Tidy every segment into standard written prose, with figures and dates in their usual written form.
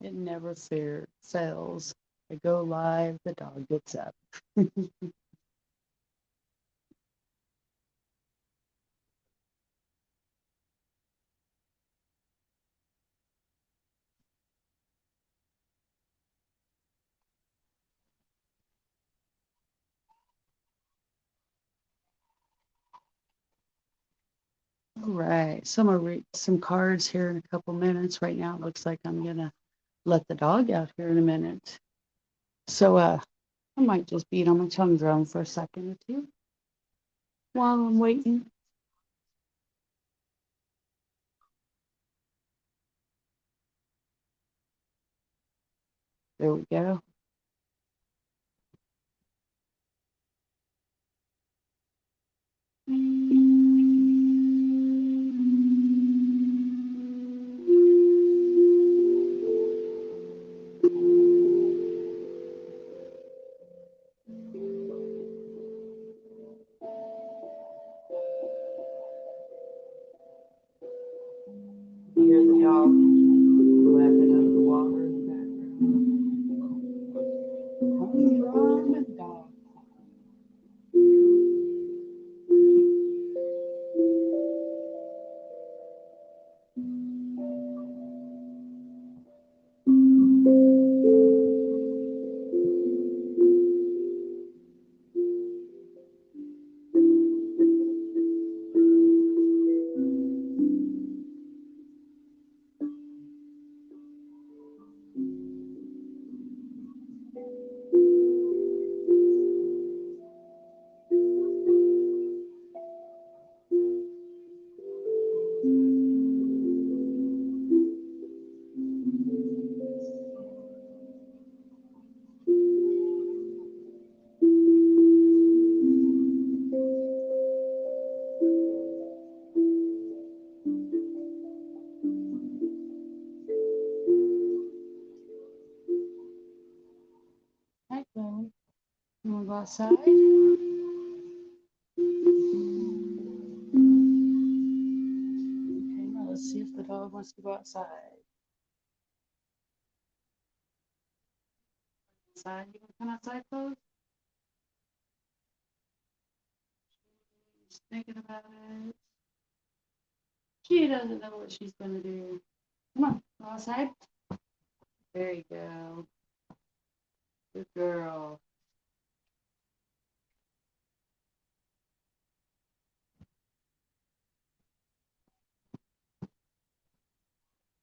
It never fails. I go live, the dog gets up. All right, so I'm gonna read some cards here in a couple minutes. Right now, it looks like I'm gonna let the dog out here in a minute. So, I might just beat on my tongue drum for a second or two while I'm waiting. There we go. You hear the dog lapping up the water in the background. What's wrong with dog? Hi, Chloe. You wanna go outside? Okay, now let's see if the dog wants to go outside. Outside, you wanna come outside, Chloe? She's thinking about it. She doesn't know what she's gonna do. Come on, go outside. There you go. Good girl.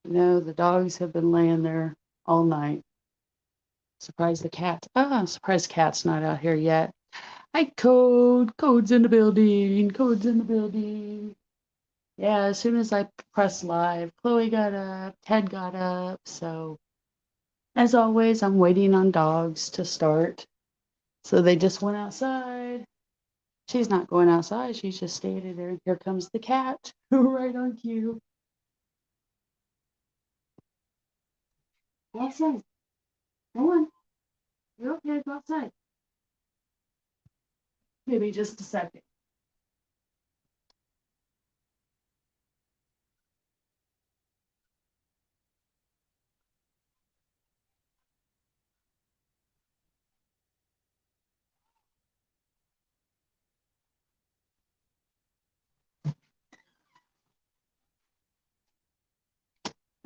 The dogs have been laying there all night. Surprised the cat. I'm surprised the cat's not out here yet. Hi, Code. Code's in the building. Code's in the building. Yeah, as soon as I pressed live, Chloe got up, Ted got up. So, as always, I'm waiting on dogs to start. So they just went outside. She's not going outside. She's just standing there. Here comes the cat, right on cue. Go outside. Go on. You're okay. Go outside. Maybe just a second.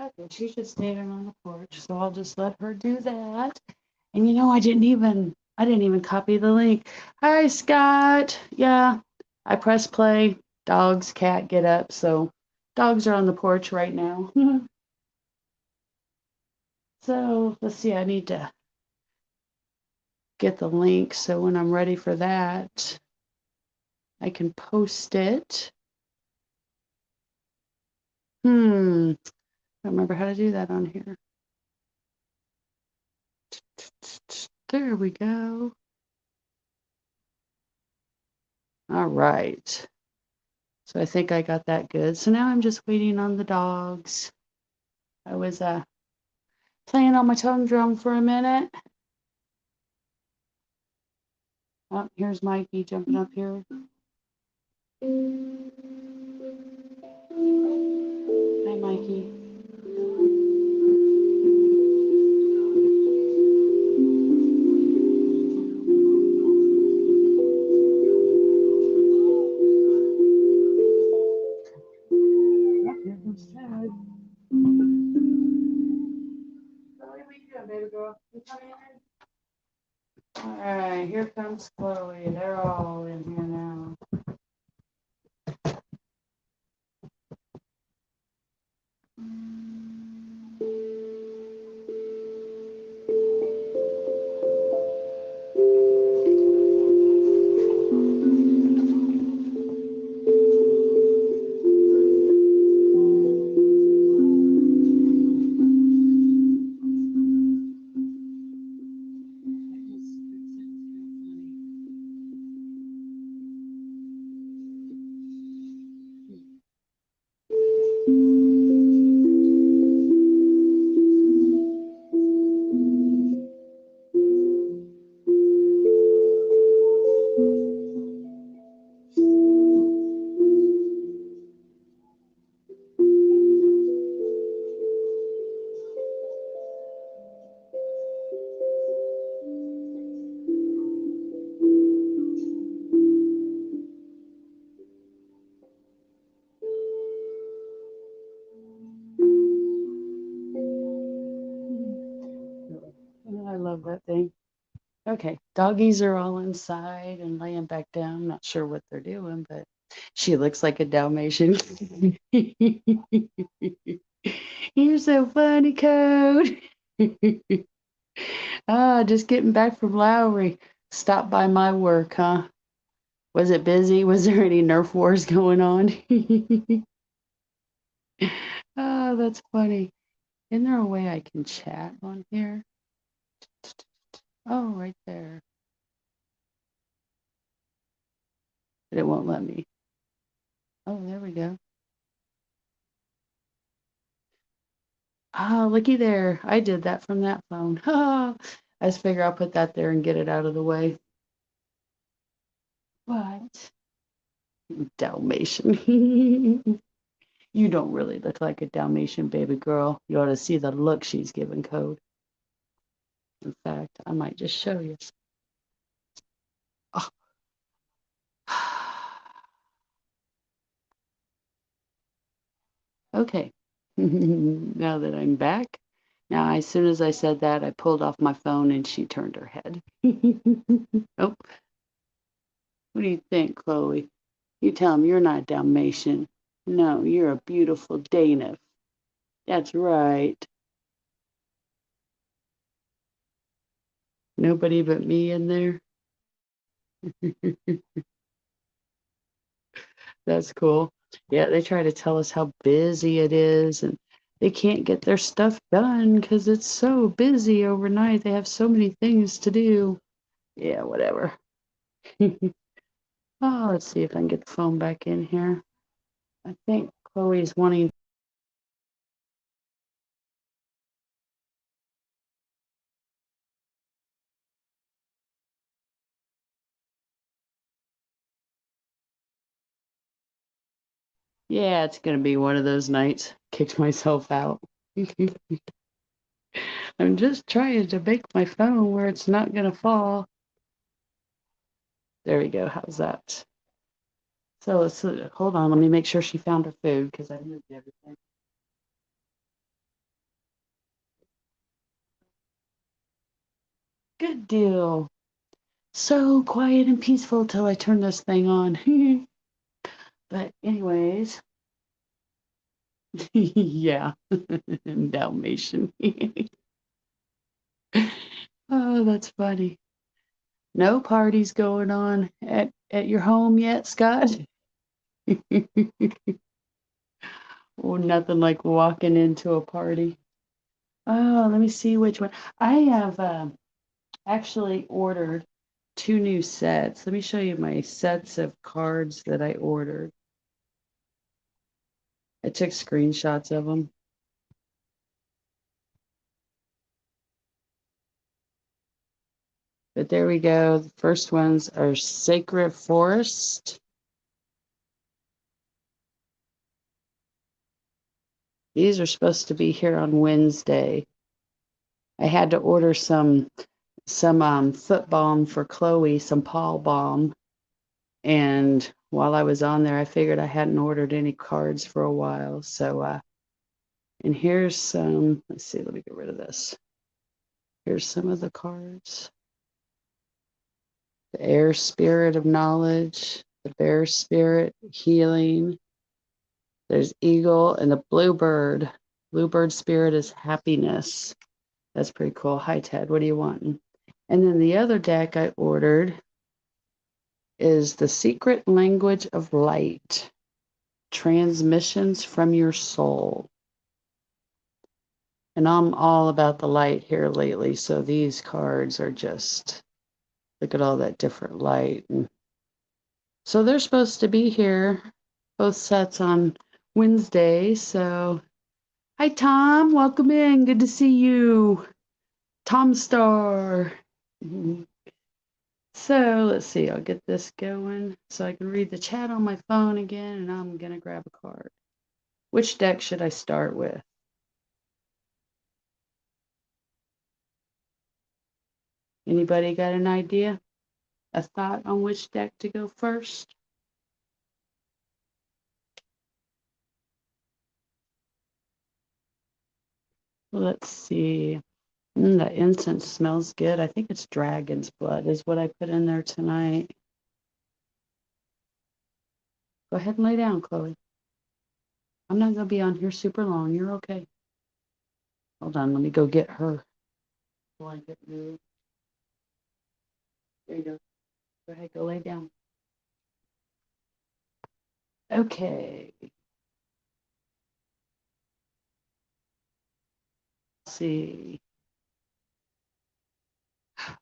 Okay, she's just standing on the porch, so I'll just let her do that. And I didn't even copy the link. Hi, Scott. Yeah, I press play. Dogs, cat, get up. So dogs are on the porch right now. So let's see. I need to get the link so when I'm ready for that, I can post it. I don't remember how to do that on here. There we go. All right. So I think I got that good. So now I'm just waiting on the dogs. I was playing on my tongue drum for a minute. Oh, here's Mikey jumping up here. Hi, Mikey. All right, here comes Chloe. They're all in here now. Oh, I love that thing. Okay, doggies are all inside and laying back down. Not sure what they're doing, but she looks like a Dalmatian. You're so funny, Code. Just getting back from Lowry. Stopped by my work, huh? Was it busy? Was there any Nerf wars going on? Oh, that's funny. Isn't there a way I can chat on here? Oh, right there. But it won't let me. Oh, there we go. Ah, looky there. I did that from that phone. I just figure I'll put that there and get it out of the way. What? Dalmatian. You don't really look like a Dalmatian, baby girl. You ought to see the look she's giving Code. In fact, I might just show you. Oh. Okay. Now that I'm back. Now, as soon as I said that, I pulled off my phone and she turned her head. Oh, what do you think, Chloe? You tell him you're not Dalmatian. No, you're a beautiful Danish. That's right. Nobody but me in there. That's cool. Yeah, they try to tell us how busy it is and they can't get their stuff done because it's so busy overnight. They have so many things to do. Yeah, whatever. Oh, let's see if I can get the phone back in here. I think Chloe's wanting. Yeah, it's gonna be one of those nights. Kicked myself out. I'm just trying to make my phone where it's not gonna fall. There we go. How's that? So let's hold on. Let me make sure she found her food because I moved everything. Good deal. So quiet and peaceful till I turn this thing on. But anyways, yeah, Dalmatian. Oh, that's funny. No parties going on at your home yet, Scott? Oh, nothing like walking into a party. Oh, let me see which one. I have actually ordered two new sets. Let me show you my sets of cards that I ordered. I took screenshots of them. But there we go. The first ones are Sacred Forest. These are supposed to be here on Wednesday. I had to order some foot balm for Chloe, some paw balm. And while I was on there, I figured I hadn't ordered any cards for a while. So, and here's some, let's see, let me get rid of this. Here's some of the cards. air spirit of knowledge, the bear spirit, healing. There's eagle and the bluebird. Bluebird spirit is happiness. That's pretty cool. Hi, Ted. What are you wanting? And then the other deck I ordered is the secret language of light. Transmissions from your soul. And I'm all about the light here lately, so these cards are just, look at all that different light. And so they're supposed to be here, both sets on Wednesday. So, hi, Tom. Welcome in. Good to see you. Tom Star. Mhm. So let's see. I'll get this going so I can read the chat on my phone again, and I'm going to grab a card. Which deck should I start with? Anybody got an idea? A thought on which deck to go first? Let's see. The incense smells good. I think it's dragon's blood is what I put in there tonight. Go ahead and lay down, Chloe. I'm not going to be on here super long. You're okay. Hold on. Let me go get her blanket moved. There you go. Go ahead. Go lay down. Okay. Let's see.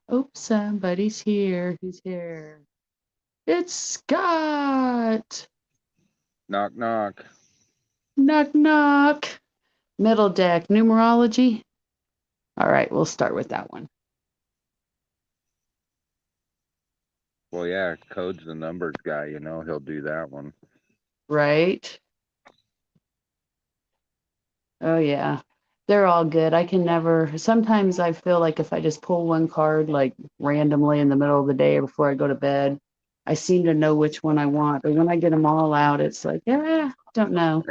Oh, somebody's here. Who's here? It's Scott. Knock, knock. Knock, knock. Middle deck, numerology. All right, we'll start with that one. Well, yeah, Code's the numbers guy. He'll do that one. Right? Oh, yeah. They're all good. I can never, sometimes I feel like if I just pull one card like randomly in the middle of the day or before I go to bed, I seem to know which one I want. But when I get them all out, it's like, don't know.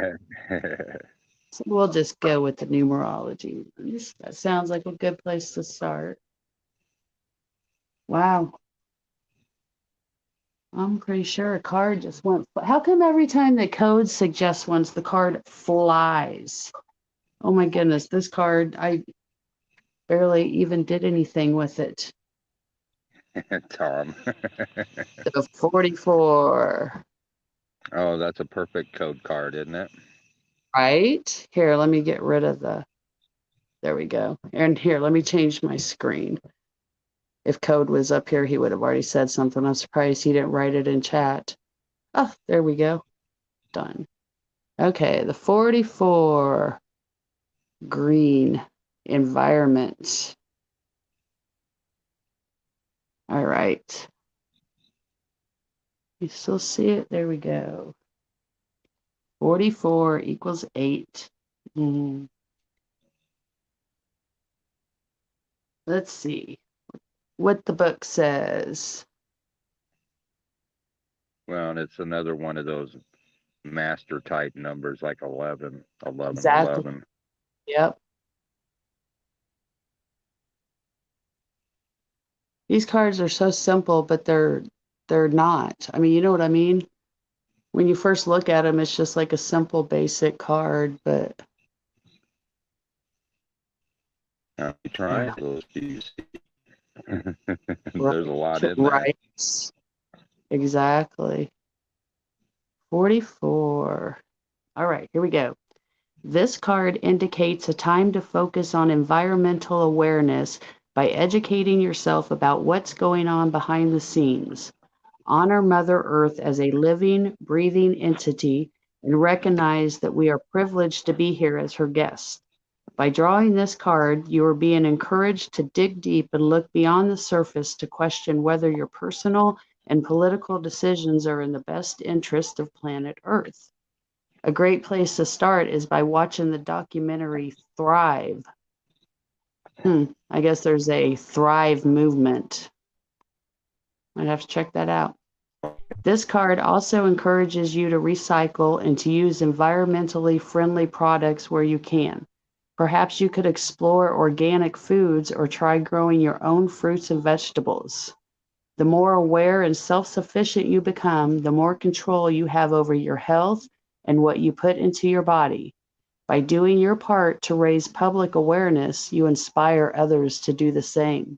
So we'll just go with the numerology. That sounds like a good place to start. Wow. I'm pretty sure a card just went. How come every time the code suggests ones, the card flies? Oh my goodness, this card, I barely even did anything with it. Tom. The 44, Oh, that's a perfect Code card, isn't it? right? Here, let me get rid of there we go. And here, let me change my screen. If code was up here, he would have already said something. I'm surprised he didn't write it in chat. Oh, there we go. Done. Okay, the 44, green, environment. All right. You still see it? There we go. 44 equals 8. Let's see what the book says. Well, and it's another one of those master type numbers like 11, 11, Exactly. 11. Yep. These cards are so simple, but they're not. I mean, you know what I mean? When you first look at them, it's just like a simple, basic card, but How many yeah. triangles do you see? Right. There's a lot in there. Right. Exactly. 44. All right, here we go. This card indicates a time to focus on environmental awareness by educating yourself about what's going on behind the scenes. Honor Mother Earth as a living, breathing entity and recognize that we are privileged to be here as her guests. By drawing this card, you are being encouraged to dig deep and look beyond the surface to question whether your personal and political decisions are in the best interest of planet Earth. A great place to start is by watching the documentary Thrive. I guess there's a Thrive movement. Might have to check that out. This card also encourages you to recycle and to use environmentally friendly products where you can. Perhaps you could explore organic foods or try growing your own fruits and vegetables. The more aware and self sufficient you become, the more control you have over your health and what you put into your body. By doing your part to raise public awareness, you inspire others to do the same.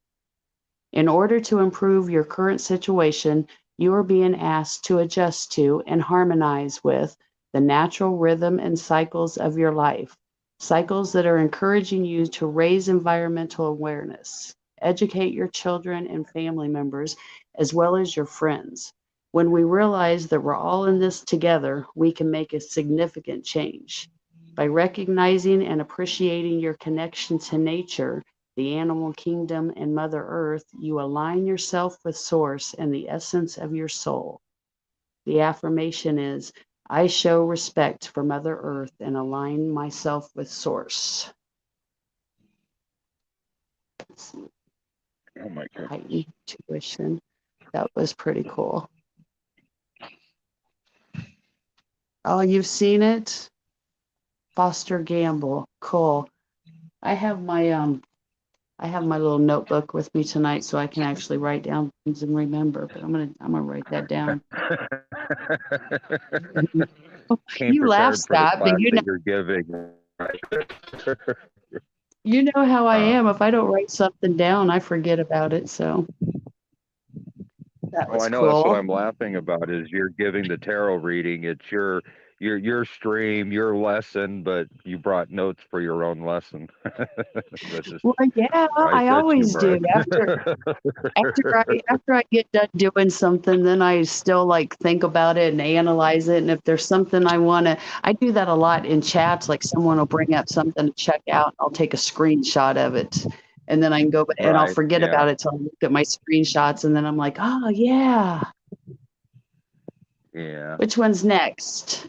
In order to improve your current situation, you are being asked to adjust to and harmonize with the natural rhythm and cycles of your life, cycles that are encouraging you to raise environmental awareness. Educate your children and family members, as well as your friends. When we realize that we're all in this together, we can make a significant change. By recognizing and appreciating your connection to nature, the animal kingdom, and Mother Earth, you align yourself with Source and the essence of your soul. The affirmation is I show respect for Mother Earth and align myself with Source. Oh my goodness. Heighten tuition. That was pretty cool. Oh, you've seen it? Foster Gamble. Cool. I have my I have my little notebook with me tonight so I can actually write down things and remember, but I'm gonna write that down. Came You laugh, prepared for the Scott, but class that you're giving. you know how I Uh, am. If I don't write something down, I forget about it. So that oh, was I know. That's what cool. I'm laughing about. Is you're giving the tarot reading. It's your stream, your lesson, but you brought notes for your own lesson. That's just Well, yeah, right. I That's always do. humorous. After I get done doing something, then I still like think about it and analyze it. And if there's something I do that a lot in chats. Like someone will bring up something to check out, I'll take a screenshot of it, and then I can go and I'll Right. forget Yeah. about it till I look at my screenshots, and then I'm like, oh yeah, Yeah. which one's next?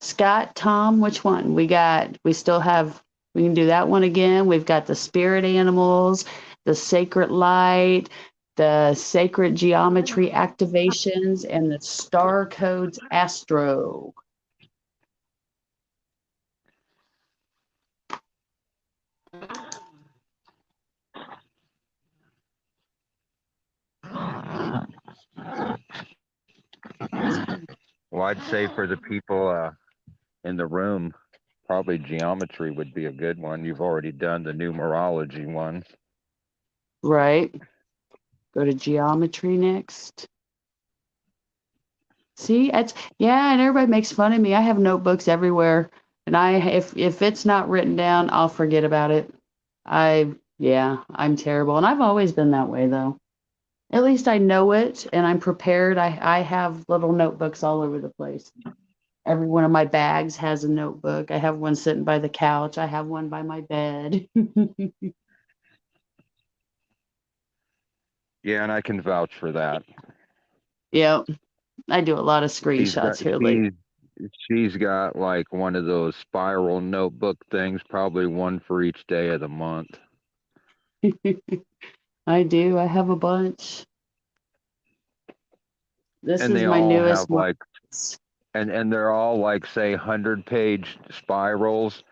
Scott, Tom, which one? We still have, we can do that one again. We've got the spirit animals, the sacred light, the sacred geometry activations, and the star codes astro. Well, I'd say for the people in the room, probably geometry would be a good one. You've already done the numerology one. Right. Go to geometry next. See, it's yeah, and everybody makes fun of me. I have notebooks everywhere, and if it's not written down, I'll forget about it. Yeah, I'm terrible, and I've always been that way though. At least I know it and I'm prepared. I have little notebooks all over the place. Every one of my bags has a notebook. I have one sitting by the couch. I have one by my bed. Yeah, and I can vouch for that. Yep. I do a lot of She's got screenshots here lately. she's she's got like one of those spiral notebook things, probably one for each day of the month. I do. I have a bunch. This And is they my all newest have one. like and they're all like say 100-page spirals,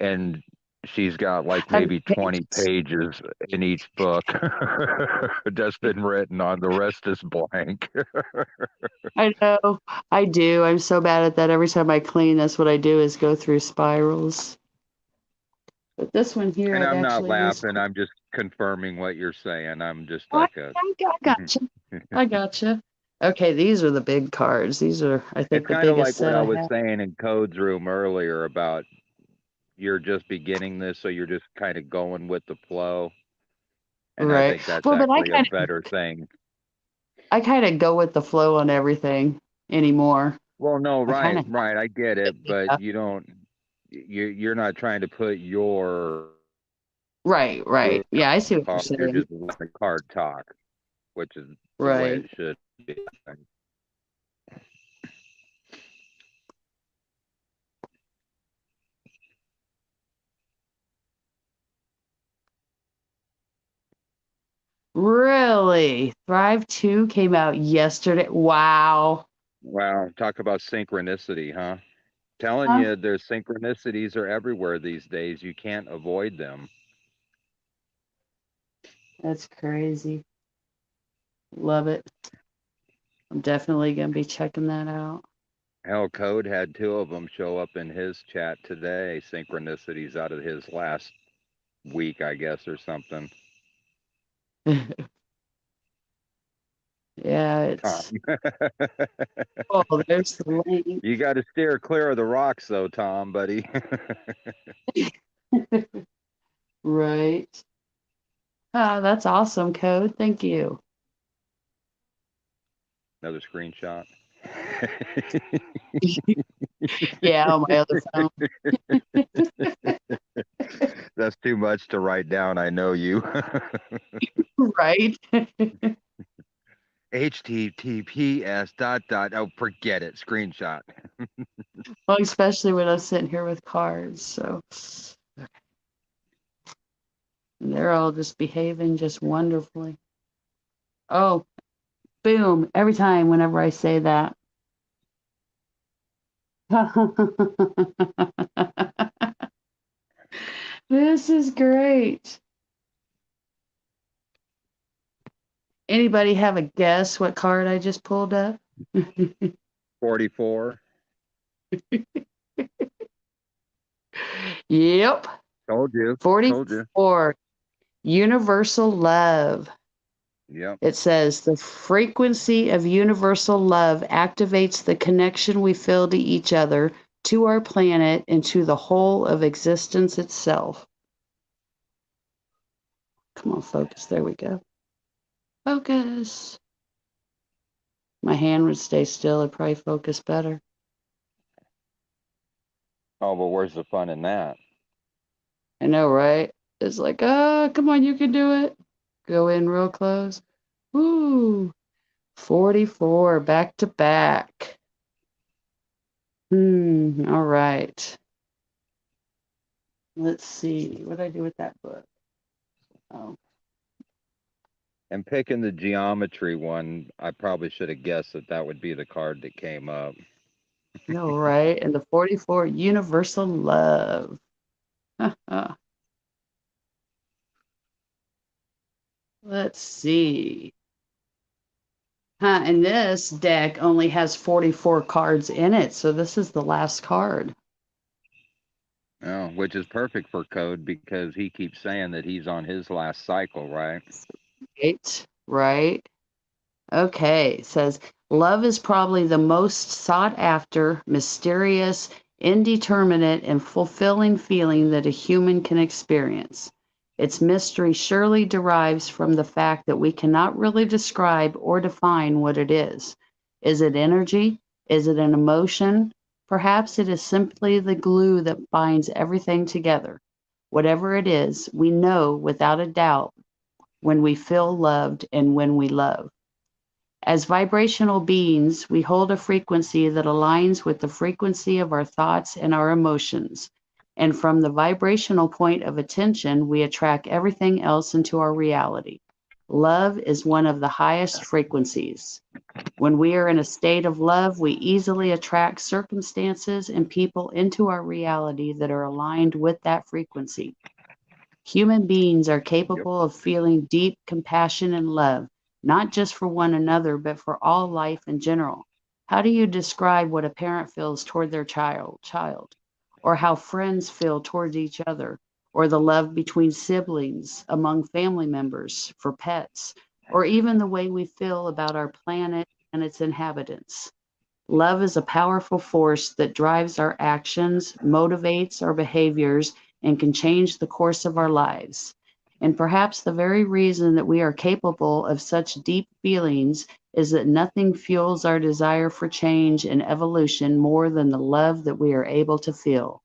and she's got like 100 maybe 20 pages. pages in each book that's been written on. The rest is blank. I know. I do. I'm so bad at that. Every time I clean, that's what I do is go through spirals. But this one here, And I've I'm not actually laughing, I'm just confirming what you're saying. I'm just I, like a I gotcha. I gotcha. Okay, these are the big cards. These are, I it's think, the kind of biggest like what set I I was have. saying in Code's room earlier about you're just beginning this, so you're just kind of going with the flow. And I Right. think that's Well, but actually a better thing. I kind of go with the flow on everything anymore. Well, no, I kind right, of right, I get it, but yeah. you don't, you're not trying to put Right, your right. Yeah, I see what you're talk. You're saying. just letting the card talk, which is the way Right. it should be. Really? Thrive 2 came out yesterday. Wow. Wow, talk about synchronicity, huh? Telling Huh? you, there's synchronicities are everywhere these days. You can't avoid them. That's crazy. Love it. I'm definitely gonna be checking that out. Hell, Code had two of them show up in his chat today. Synchronicities out of his last week, I guess, or something. Yeah, Tom, it's oh, there's the link. you got to steer clear of the rocks, though, Tom, buddy. Right. Ah, that's awesome, Code. Thank you. Another screenshot. Yeah, on my other phone. That's too much to write down. I know you. Right. HTTPS dot dot. Oh, forget it. Screenshot. Well, especially when I'm sitting here with cards. So and they're all just behaving just wonderfully. Oh, boom. Every time whenever I say that. This is great. Anybody have a guess what card I just pulled up? 44. Yep. Told you. Told you. 44. Universal love. Yep. It says the frequency of universal love activates the connection we feel to each other, to our planet, and to the whole of existence itself. Come on, focus. There we go. Focus. My hand would stay still. It'd probably focus better. Oh, but where's the fun in that? I know, right? It's like, oh, come on, you can do it. Go in real close. Woo. 44 back to back. All right. Let's see. What did I do with that book? Oh, And picking the geometry one, I probably should have guessed that that would be the card that came up. no, right. And the 44, universal love. Let's see. And this deck only has 44 cards in it, so this is the last card. Oh, which is perfect for Code because he keeps saying that he's on his last cycle, right? Right, right. Okay, it says love is probably the most sought after, mysterious, indeterminate, and fulfilling feeling that a human can experience. Its mystery surely derives from the fact that we cannot really describe or define what it is. Is it energy? Is it an emotion? Perhaps it is simply the glue that binds everything together. Whatever it is, we know without a doubt when we feel loved and when we love. As vibrational beings, we hold a frequency that aligns with the frequency of our thoughts and our emotions. And from the vibrational point of attention, we attract everything else into our reality. Love is one of the highest frequencies. When we are in a state of love, we easily attract circumstances and people into our reality that are aligned with that frequency. Human beings are Yep. capable of feeling deep compassion and love, not just for one another, but for all life in general. How do you describe what a parent feels toward their child, or how friends feel towards each other, or the love between siblings, among family members, for pets, or even the way we feel about our planet and its inhabitants? Love is a powerful force that drives our actions, motivates our behaviors, and can change the course of our lives. And perhaps the very reason that we are capable of such deep feelings is that nothing fuels our desire for change and evolution more than the love that we are able to feel.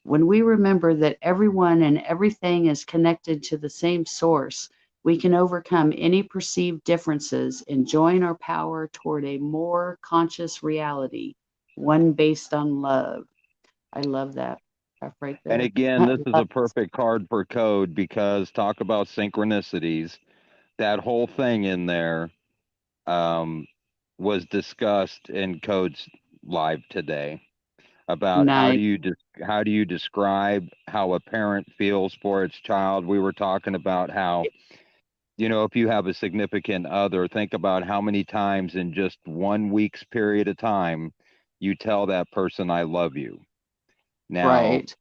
When we remember that everyone and everything is connected to the same source, we can overcome any perceived differences and join our power toward a more conscious reality, one based on love. I love that stuff right And there. again, I this is love a perfect card for Code because talk about synchronicities. That whole thing in there um, was discussed in Code's live today about nice. how do you describe how a parent feels for its child. We were talking about how if you have a significant other, think about how many times in just 1 week's period of time you tell that person, I love you. Now, Right.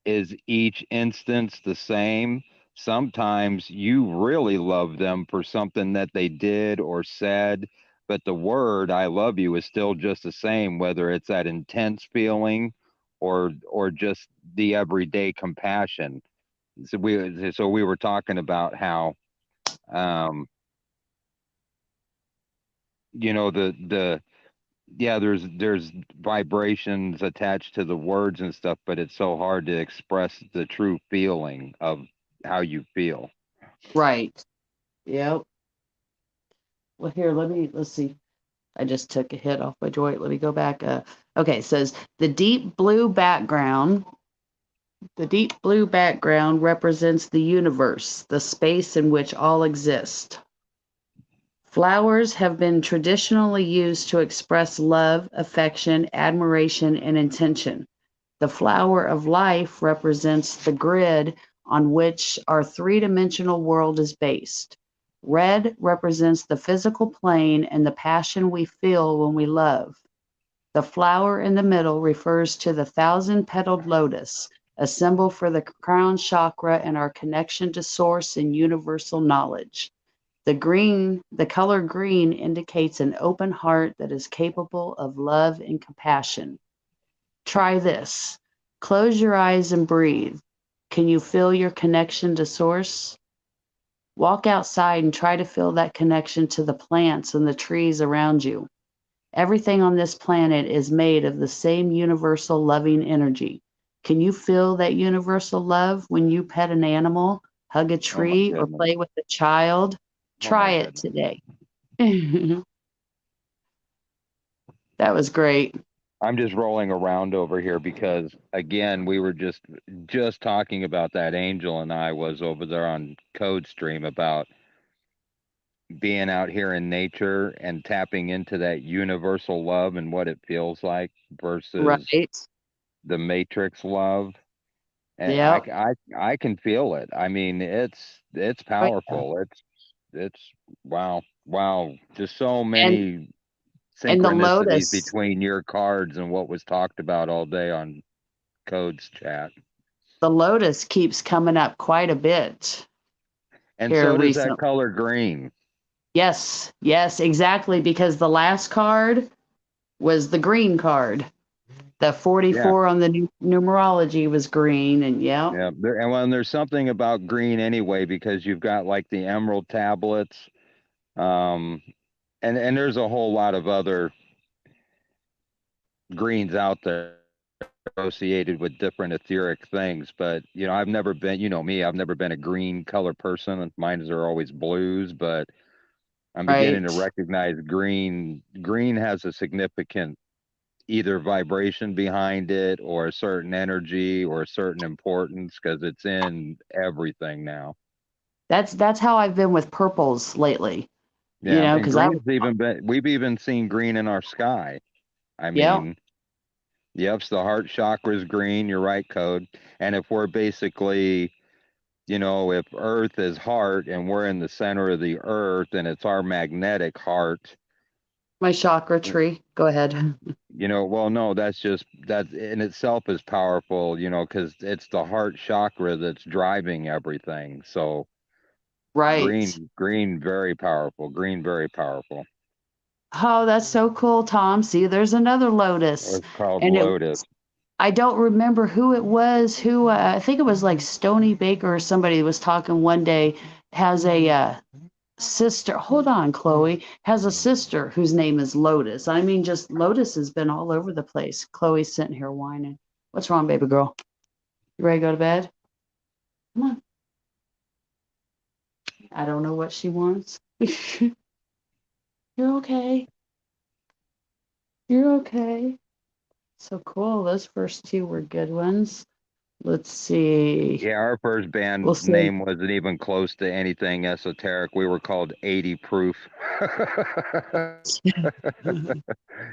is each instance the same? Sometimes you really love them for something that they did or said, but the word I love you is still just the same, whether it's that intense feeling or just the everyday compassion. So we were talking about how um the yeah, there's vibrations attached to the words and stuff, but it's so hard to express the true feeling of how you feel. Right. Yep. Well, here, let's see. I just took a hit off my joint. Let me go back. Okay, it says the deep blue background represents the universe, the space in which all exist. Flowers have been traditionally used to express love, affection, admiration, and intention. The flower of life represents the grid on which our three-dimensional world is based. Red represents the physical plane and the passion we feel when we love. The flower in the middle refers to the thousand-petaled lotus, a symbol for the crown chakra and our connection to source and universal knowledge. The color green indicates an open heart that is capable of love and compassion. Try this. Close your eyes and breathe. Can you feel your connection to source? Walk outside and try to feel that connection to the plants and the trees around you. Everything on this planet is made of the same universal loving energy. Can you feel that universal love when you pet an animal, hug a Oh my tree, or goodness. play with a child? Oh my Try it goodness. today. That was great. I'm just rolling around over here because again, we were just talking about that. Angel and I was over there on Code Stream about being out here in nature and tapping into that universal love and what it feels like versus Right. the matrix love. And Yep. I can feel it. I mean, it's Oh, yeah. powerful. It's wow. Just so And many and the synchronicities lotus, between your cards and what was talked about all day on Code's chat. the lotus keeps coming up quite a bit And here so does that recently. color green. Yes, yes, exactly. Because the last card was the green card. The Yeah. 44 on the numerology was green, and yeah, Yeah. And there's something about green anyway, because you've got like the emerald tablets. Um, and there's a whole lot of other greens out there associated with different etheric things. But I've never been, me, I've never been a green color person. Mine are always blues, but I'm beginning to right. recognize green. Green has a significant either vibration behind it or a certain energy or a certain importance because it's in everything now. That's how I've been with purples lately. Yeah, and Because I green's even been we've even seen green in our sky. I yeah, mean, yep, so the heart chakra is green, you're right, Code. And if we're basically, if Earth is heart and we're in the center of the Earth and it's our magnetic heart, my chakra tree. Go ahead. well, no, that's just that in itself is powerful, because it's the heart chakra that's driving everything. So Right. green, very powerful. Green, very powerful. Oh, that's so cool, Tom. See, there's another lotus, It's called and Lotus. I don't remember who it was. Who I think it was like Stony Baker or somebody was talking one day. Has a sister. Hold on, Chloe has a sister whose name is Lotus. I mean, just Lotus has been all over the place. Chloe's sitting here whining. What's wrong, baby girl? You ready to go to bed? Come on. I don't know what she wants. You're okay. You're okay. So cool. Those first two were good ones. Let's see. Yeah, our first We'll band see. name wasn't even close to anything esoteric. We were called 80 Proof,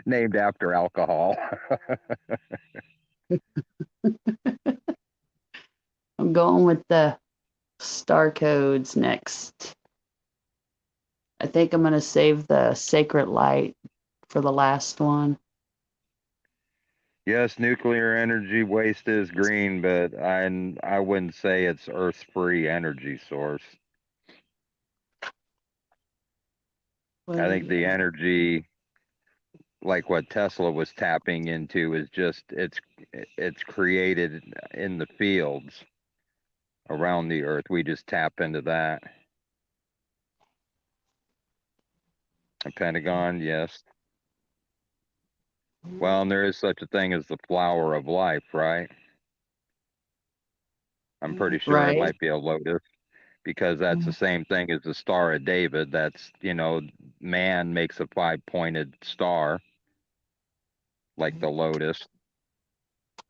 named after alcohol. I'm going with the star codes next. I think I'm gonna save the sacred light for the last one. Yes, nuclear energy waste is green, but I wouldn't say it's Earth's free energy source. I Well, think the yeah. energy, like what Tesla was tapping into, is just it's created in the fields around the Earth. We just tap into that. A Pentagon, yes. Well, and there is such a thing as the flower of life, right? I'm pretty sure it Right. might be a lotus because that's the same thing as the Star of David. That's, man makes a five-pointed star like the lotus.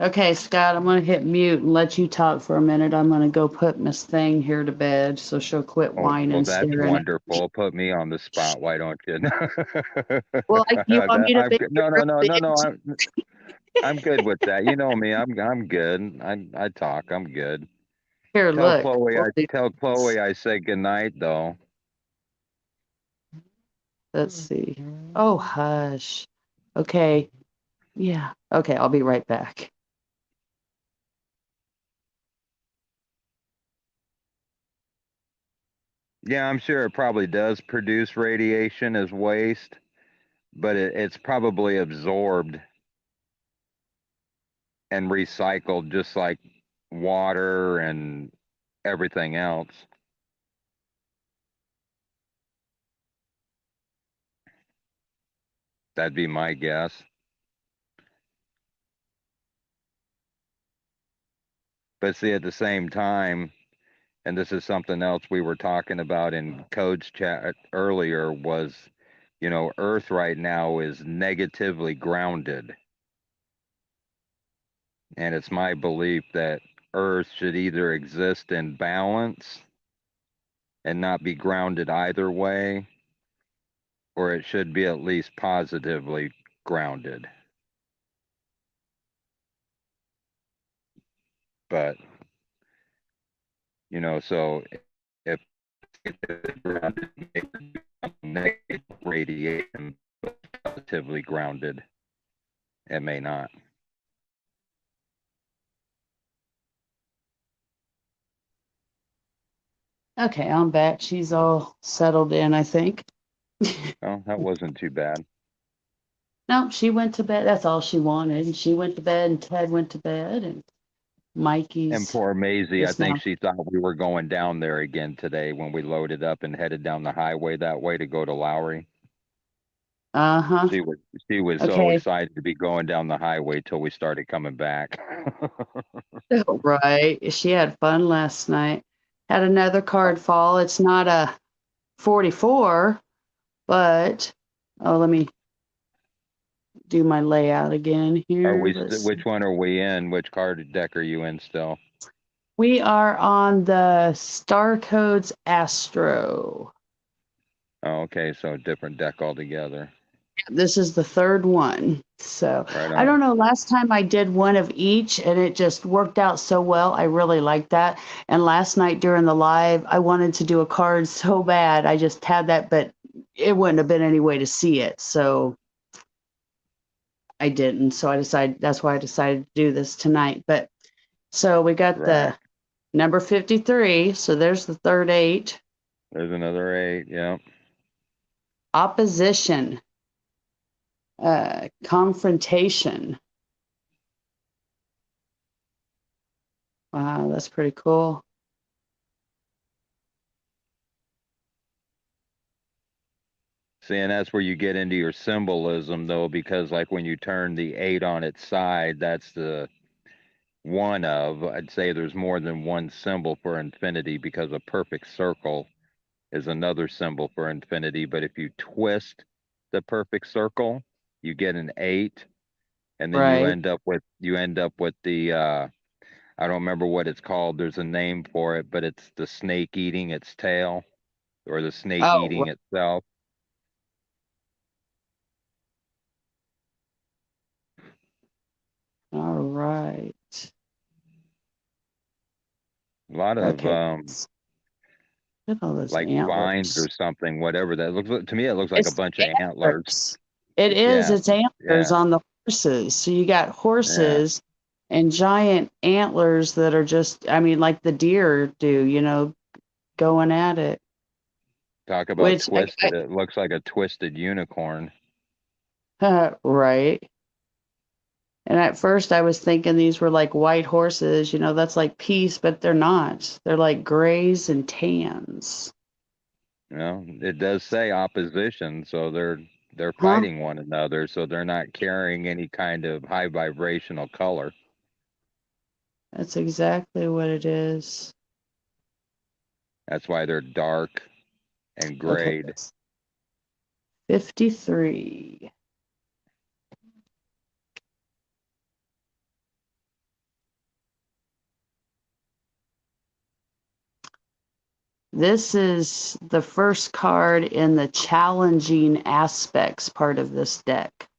Okay, Scott, I'm gonna hit mute and let you talk for a minute. I'm gonna go put Miss Thing here to bed so she'll quit Oh, whining well, and that's staring at me. wonderful. Put me on the spot. Why don't you? Well, you want me to I'm make good. it No, no, no, really no, no. into I'm good with that. You know me. I'm good. I talk. I'm good. here, look. We'll do Tell this. Chloe I say good night though. Let's see. Oh, hush. Okay. Yeah. Okay, I'll be right back. Yeah, I'm sure it probably does produce radiation as waste, but it's probably absorbed and recycled just like water and everything else. That'd be my guess. But see, at the same time, and this is something else we were talking about in Code's chat earlier, was, Earth right now is negatively grounded. And it's my belief that Earth should either exist in balance and not be grounded either way, or it should be at least positively grounded. But, so if it's grounded, negative radiation, but positively grounded, it may not. Okay, I'm back. She's all settled in, I think. Oh, that wasn't too bad. No, she went to bed. That's all she wanted. And she went to bed, and Ted went to bed, and And Mikey's poor Maisie, I just think now. she thought we were going down there again today when we loaded up and headed down the highway that way to go to Lowry. Uh-huh. She was she was so Okay. excited to be going down the highway till we started coming back. Right. She had fun last night. Had another card fall. It's not a 44, but oh, let me do my layout again here. Let's see. Which one are we in? Which card deck are you in still? We are on the Star Codes Astro. Oh, okay, so different deck altogether. This is the third one. So Right I don't on. know. Last time I did one of each and it just worked out so well. I really liked that. And last night during the live, I wanted to do a card so bad. I just had that, but it wouldn't have been any way to see it. So I didn't. So I decided that's why I decided to do this tonight. But so we got Right. the number 53. So there's the third eight. There's another 8. Yeah. Opposition, confrontation. Wow, that's pretty cool. See, and that's where you get into your symbolism though, because like when you turn the 8 on its side, that's the one of, I'd say there's more than one symbol for infinity because a perfect circle is another symbol for infinity. But if you twist the perfect circle, you get an 8, and then Right. you end up with the I don't remember what it's called. There's a name for it, but it's the snake eating its tail or the snake Oh, eating itself. all right. A lot of Okay. Look at all those like vines or antlers. something, whatever that to me. It looks like a It's bunch of antlers. antlers. It is. Yeah, It's antlers yeah, on the horses. So you got yeah. horses and giant antlers that are just, I mean, like the deer do, going at it. Talk about Which, twisted. It looks like a twisted unicorn. right. And at first I was thinking these were like white horses, that's like peace, but they're not. They're like grays and tans. You know, it does say opposition, so they're Huh? fighting one another, so they're not carrying any kind of high vibrational color. That's exactly what it is. That's why they're dark and Okay, grayed. that's 53. This is the first card in the challenging aspects part of this deck.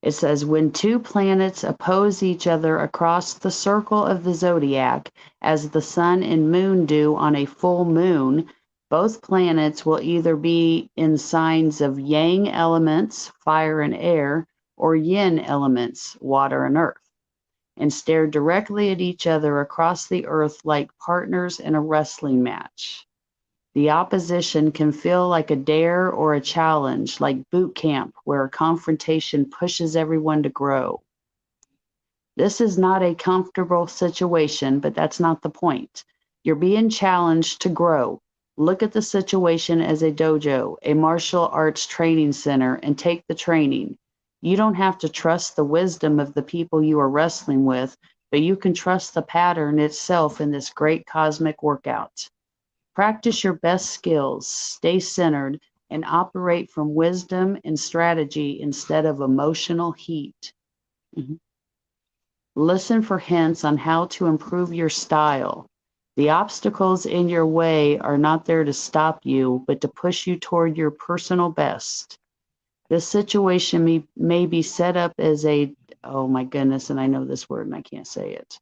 It says when two planets oppose each other across the circle of the zodiac, as the sun and moon do on a full moon, both planets will either be in signs of yang elements, fire and air, or yin elements, water and earth, and stare directly at each other across the earth like partners in a wrestling match. The opposition can feel like a dare or a challenge, like boot camp, where a confrontation pushes everyone to grow. This is not a comfortable situation, but that's not the point. You're being challenged to grow. Look at the situation as a dojo, a martial arts training center, and take the training. You don't have to trust the wisdom of the people you are wrestling with, but you can trust the pattern itself in this great cosmic workout. Practice your best skills, stay centered, and operate from wisdom and strategy instead of emotional heat. Mhm. Listen for hints on how to improve your style. The obstacles in your way are not there to stop you, but to push you toward your personal best. This situation may be set up as a, oh my goodness, and I know this word and I can't say it.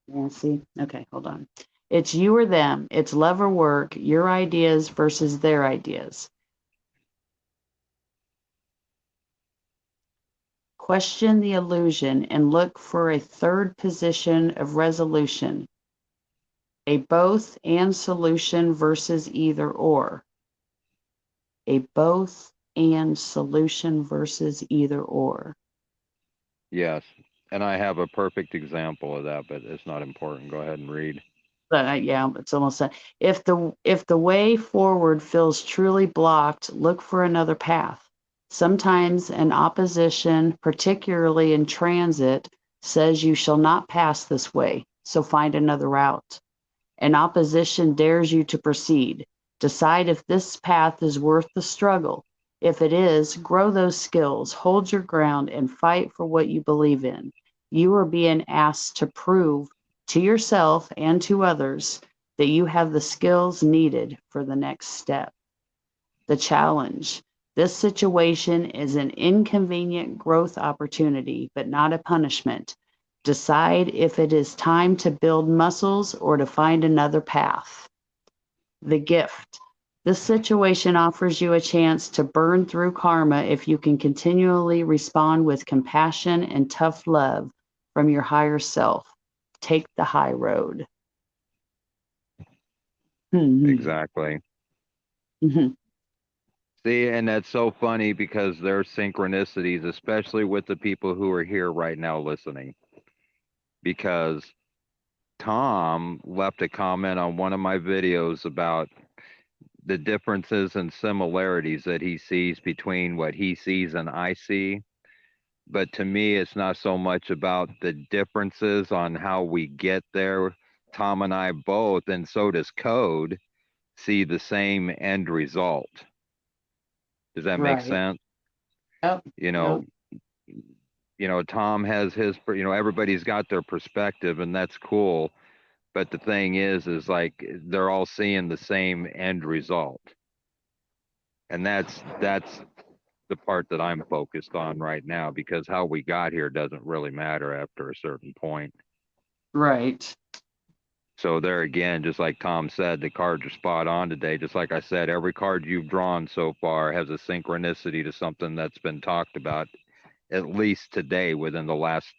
Nancy? Okay, hold on. It's you or them. It's love or work, your ideas versus their ideas. Question the illusion and look for a third position of resolution, a both and solution versus either or. A both and solution versus either or. Yes, and I have a perfect example of that, but it's not important. Go ahead and read. But yeah, it's almost that. If the way forward feels truly blocked, look for another path. Sometimes an opposition, particularly in transit, says you shall not pass this way, so find another route. An opposition dares you to proceed. Decide if this path is worth the struggle. If it is, grow those skills, hold your ground, and fight for what you believe in. You are being asked to prove to yourself and to others that you have the skills needed for the next step. The challenge. This situation is an inconvenient growth opportunity, but not a punishment. Decide if it is time to build muscles or to find another path. The gift. This situation offers you a chance to burn through karma if you can continually respond with compassion and tough love from your higher self. Take the high road. Hmm. Exactly. Mhm. See, and that's so funny because there are synchronicities, especially with the people who are here right now listening. Because Tom left a comment on one of my videos about the differences and similarities that he sees between what he sees and I see. But to me, it's not so much about the differences on how we get there. Tom and I both, and so does Code, see the same end result. Does that make Right. sense? Yep. You Yep. know, Tom has his, everybody's got their perspective, and that's cool. But the thing is like they're all seeing the same end result, and that's the part that I'm focused on right now because how we got here doesn't really matter after a certain point. Right. So there again, just like Tom said, the cards are spot on today. Just like I said, every card you've drawn so far has a synchronicity to something that's been talked about at least today within the last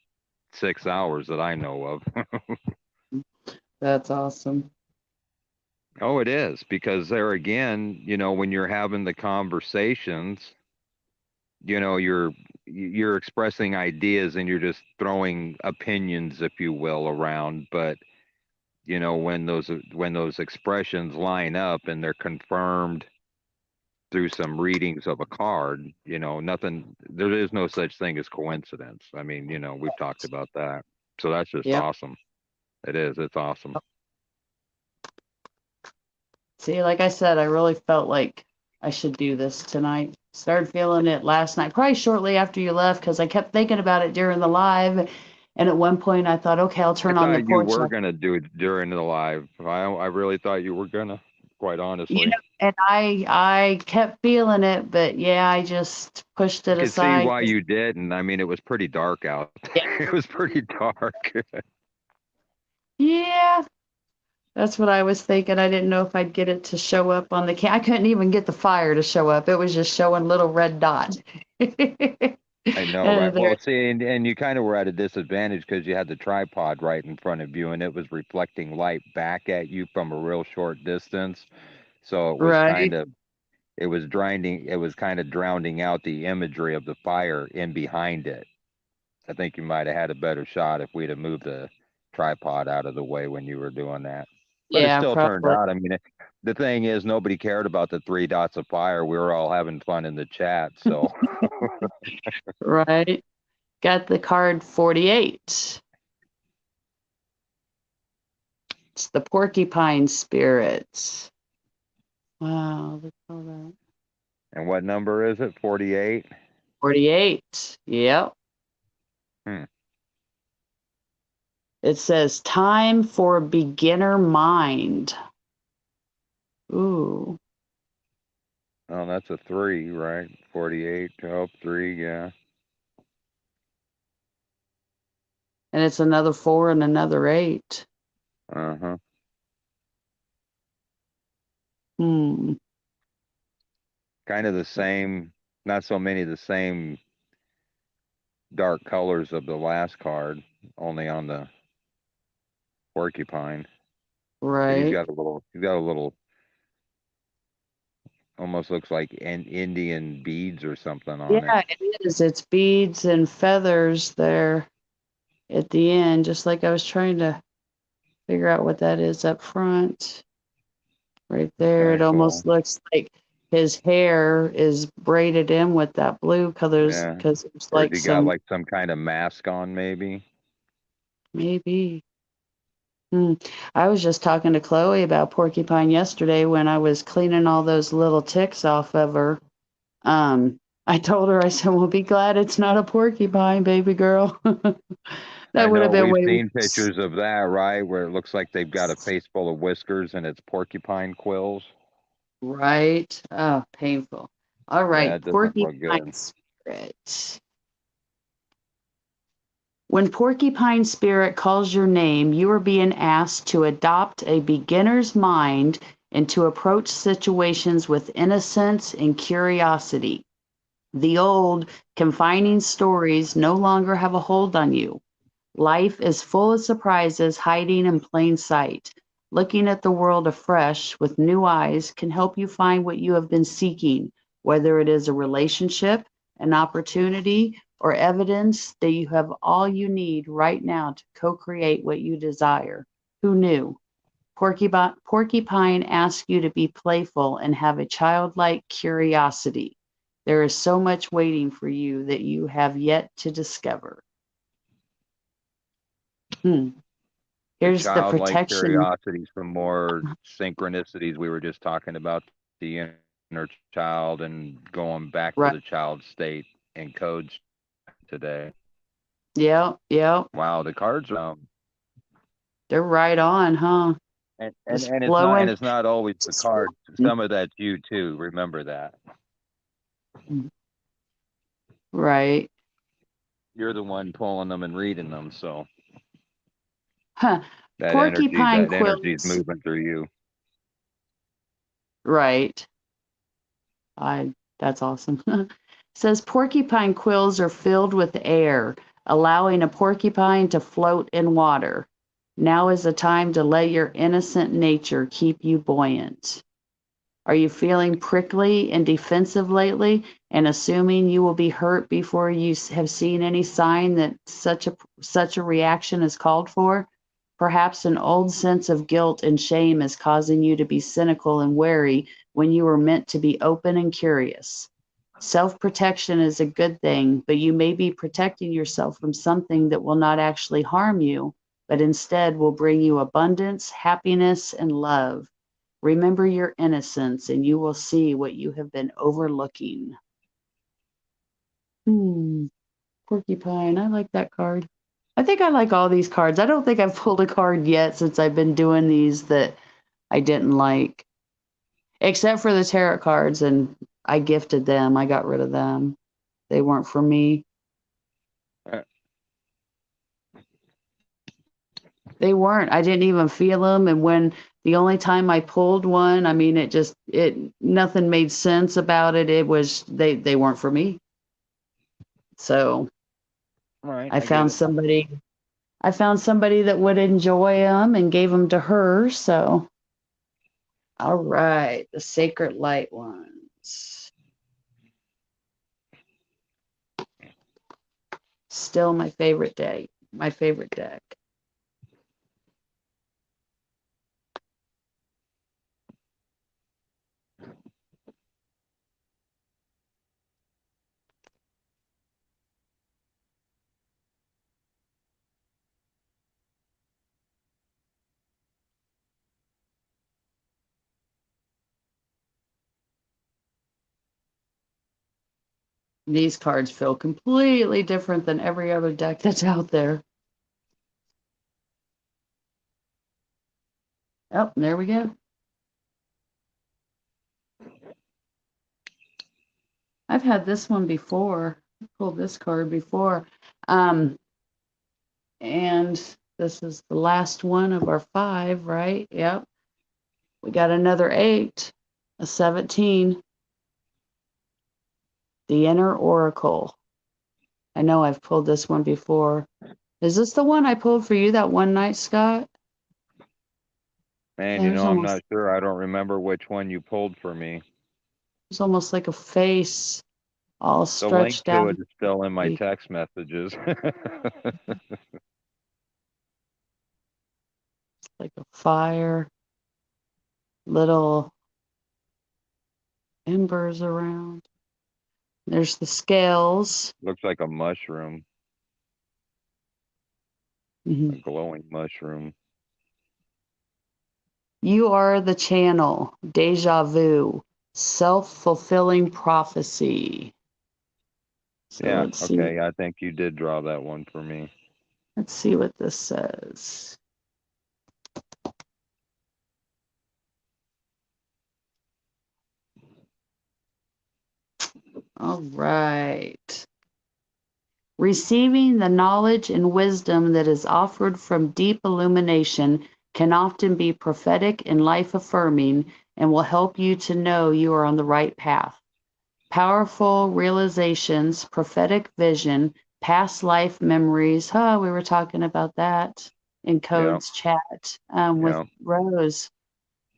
6 hours that I know of. That's awesome. Oh, it is because there again, when you're having the conversations, you're expressing ideas and you're just throwing opinions, if you will, around. But when those expressions line up and they're confirmed through some readings of a card, nothing. There is no such thing as coincidence. I mean, we've talked about that. So that's just Yep. awesome. It is. It's awesome. See, like I said, I really felt like I should do this tonight. Started feeling it last night, probably shortly after you left, because I kept thinking about it during the live. And at one point, I thought, okay, I'll I turn on the thought you porch. were gonna do it during the live. I really thought you were gonna, quite You honestly. know, and I kept feeling it, but yeah, I just pushed I it could see aside. why you didn't. I mean, it was pretty dark out. Yeah, It was pretty dark. yeah, that's what I was thinking. I didn't know if I'd get it to show up on the I couldn't even get the fire to show up. It was just showing little red dots. I know, right? And Well, there, see, and you kind of were at a disadvantage because you had the tripod right in front of you, and it was reflecting light back at you from a real short distance. So right? it was kind of drowning out the imagery of the fire in behind it. I think you might have had a better shot if we'd have moved the tripod out of the way when you were doing that. But it Yeah, still turned probably. out. I mean, the thing is, nobody cared about the three dots of fire. We were all having fun in the chat. So, Right. Got the card 48. It's the porcupine spirit. Wow, look at all that. and what number is it? 48? 48. Yep. Hmm. It says time for beginner mind. Ooh. Oh, that's a three, right? 48. Oh, three, yeah. And it's another 4 and another 8. Uh-huh. Hmm. Kind of the same, not so many of the same dark colors of the last card, only on the porcupine. But he's Right. got a little, almost looks like an Indian beads or something on it. Yeah, it is. It's beads and feathers there at the end, just like I was trying to figure out what that is up front. Right It's there, kind it of cool. almost looks like his hair is braided in with that blue colors Yeah. because there's Or has like he got some like some kind of mask on, maybe? maybe. Hmm. I was just talking to Chloe about porcupine yesterday when I was cleaning all those little ticks off of her. I told her, I said, "Well, be glad it's not a porcupine, baby girl." I That would have know been we've way seen worse. pictures of that, right? Where it looks like they've got a face full of whiskers and it's porcupine quills. Right? Oh, painful. All Yeah, right, it doesn't look porcupine good. spirit. When Porcupine Spirit calls your name, you are being asked to adopt a beginner's mind and to approach situations with innocence and curiosity. The old, confining stories no longer have a hold on you. Life is full of surprises hiding in plain sight. Looking at the world afresh with new eyes can help you find what you have been seeking, whether it is a relationship, an opportunity, or evidence that you have all you need right now to co create what you desire. Who knew? Porcupine asks you to be playful and have a childlike curiosity. There is so much waiting for you that you have yet to discover. Hmm. The Here's the childlike protection. curiosity, some more synchronicities. We were just talking about the inner child and going back to Right. the child state and codes today. Yeah, yeah. Wow, the cards are They're right on, huh? and, and Just and flowing. it's not always the Just cards. flowing. Some of that's you too. Remember that. Right. You're the one pulling them and reading them. So Huh. Porcupine that energy is quills, moving through you. right. I that's awesome. Says porcupine quills are filled with air, allowing a porcupine to float in water. Now is the time to let your innocent nature keep you buoyant. Are you feeling prickly and defensive lately and assuming you will be hurt before you have seen any sign that such a reaction is called for? Perhaps an old sense of guilt and shame is causing you to be cynical and wary when you were meant to be open and curious. Self-protection is a good thing, but you may be protecting yourself from something that will not actually harm you, but instead will bring you abundance, happiness, and love. Remember your innocence and you will see what you have been overlooking. Hmm, porcupine. I like that card. I think I like all these cards. I don't think I've pulled a card yet since I've been doing these that I didn't like, except for the tarot cards, and I gifted them. I got rid of them. They weren't for me. Uh, They weren't. I didn't even feel them. And when the only time I pulled one, I mean, it nothing made sense about it. It was they weren't for me. So all right, I I get found it. somebody I found somebody that would enjoy them and gave them to her. So, all right, the sacred light ones. Still my favorite day. My favorite deck. These cards feel completely different than every other deck that's out there. Oh, there we go. I've had this one before. I pulled this card before. Um, and this is the last one of our 5, right? Yep. We got another 8, a 17. The Inner Oracle. I know I've pulled this one before. Is this the one I pulled for you that one night, Scott? Man, There's I'm almost not sure. I don't remember which one you pulled for me. there's almost like a face all The link stretched to out, it is still in my text messages. like a fire, little embers around. There's the scales. Looks like a mushroom, a Mhm. glowing mushroom. You are the channel, deja vu, self-fulfilling prophecy. So Yeah, let's see. okay. I think you did draw that one for me. Let's see what this says. All right. Receiving the knowledge and wisdom that is offered from deep illumination can often be prophetic and life affirming and will help you to know you are on the right path. Powerful realizations, prophetic vision, past life memories. We were talking about that in Yeah, Code's chat with yeah, Rose. yeah.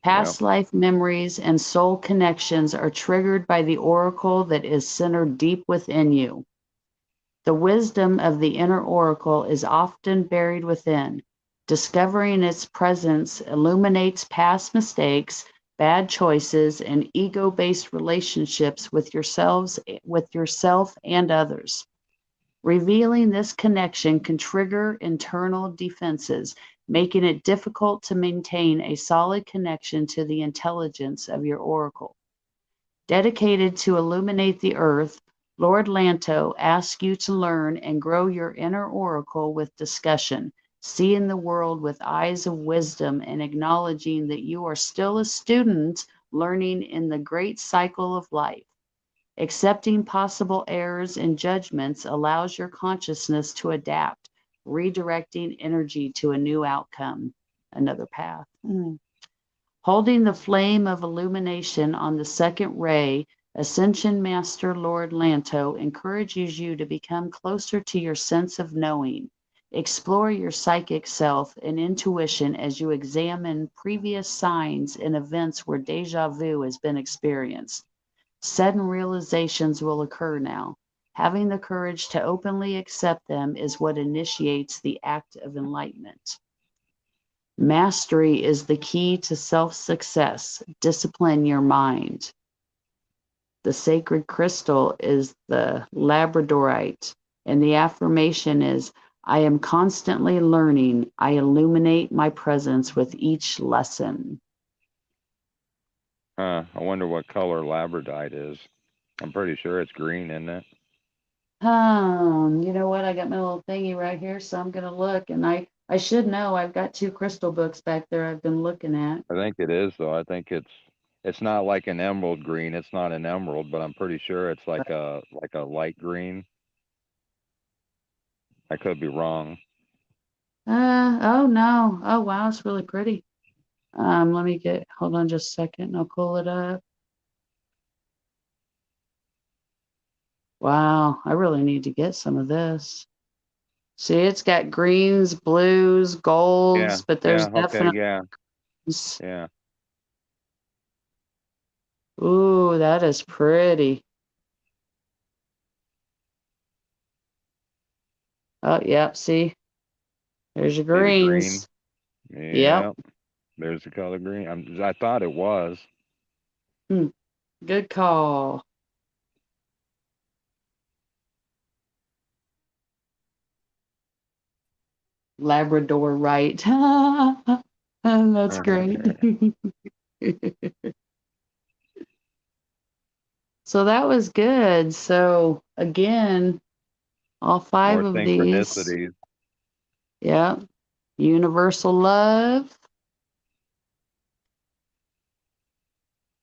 Past life memories and soul connections are triggered by the oracle that is centered deep within you. The wisdom of the inner oracle is often buried within. Discovering its presence illuminates past mistakes, bad choices, and ego-based relationships with yourself and others. Revealing this connection can trigger internal defenses, making it difficult to maintain a solid connection to the intelligence of your oracle. Dedicated to illuminate the earth, Lord Lanto asks you to learn and grow your inner oracle with discussion, seeing the world with eyes of wisdom and acknowledging that you are still a student learning in the great cycle of life. Accepting possible errors and judgments allows your consciousness to adapt, redirecting energy to a new outcome. another path. Holding the flame of illumination on the second ray, Ascension Master Lord Lanto encourages you to become closer to your sense of knowing. Explore your psychic self and intuition as you examine previous signs and events where deja vu has been experienced. Sudden realizations will occur now. Having the courage to openly accept them is what initiates the act of enlightenment. Mastery is the key to self-success. Discipline your mind. The sacred crystal is the labradorite, and the affirmation is, I am constantly learning. I illuminate my presence with each lesson. Huh. I wonder what color labradorite is. I'm pretty sure it's green, isn't it? You know what? I got my little thingy right here, so I'm gonna look, and I should know. I've got two crystal books back there I've been looking at. I think it is though. I think it's not like an emerald green. It's not an emerald, but I'm pretty sure it's like a light green. I could be wrong. Oh no. Oh wow, it's really pretty. Let me hold on just a second. I'll pull it up. Wow, I really need to get some of this. See, it's got greens, blues, Yeah, golds, but there's yeah, okay, definitely. yeah, yeah. Ooh, that is pretty. Oh, yep. See, there's your See the green? greens. Yep. Yeah, there's the color green. I thought it was. Hmm, good call. Labrador, right? That's great. So that was good. So again, all five More of these. synchronicities, Yep. Universal love,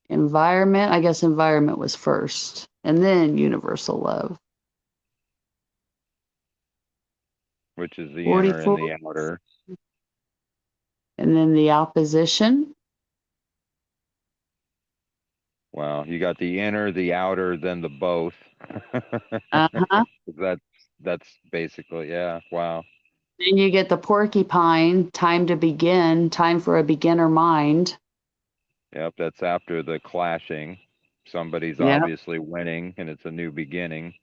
environment. I guess environment was first, and then universal love. which is the inner and 44, the outer. and then the opposition. Wow, you got the inner, the outer, then the both. Uh-huh. That's that's basically, yeah. Wow. Then you get the porcupine, time to begin, time for a beginner mind. Yep, that's after the clashing. Somebody's Yep. obviously winning, and it's a new beginning.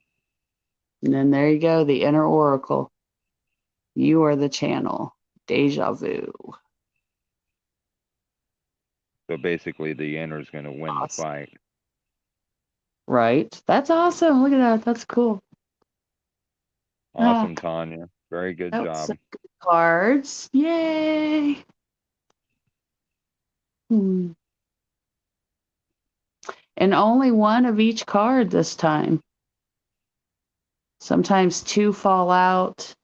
And then there you go, the inner oracle. You are the channel. Deja vu. So basically, the inner is going to win the Awesome. fight. Right. That's awesome. Look at that. That's cool. Ah, Awesome, Tanya. Very good that was job. some good cards. Yay. Hmm. And only one of each card this time. Sometimes two fall out.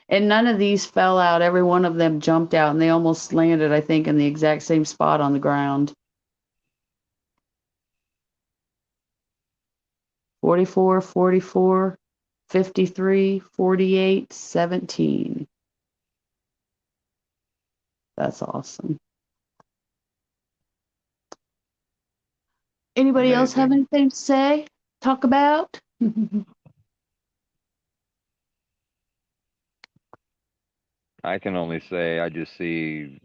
And none of these fell out. Every one of them jumped out and they almost landed, I think, in the exact same spot on the ground. 44, 44, 53, 48, 17. That's awesome. Anybody else have Amazing. anything to say? Talk about? I can only say I just see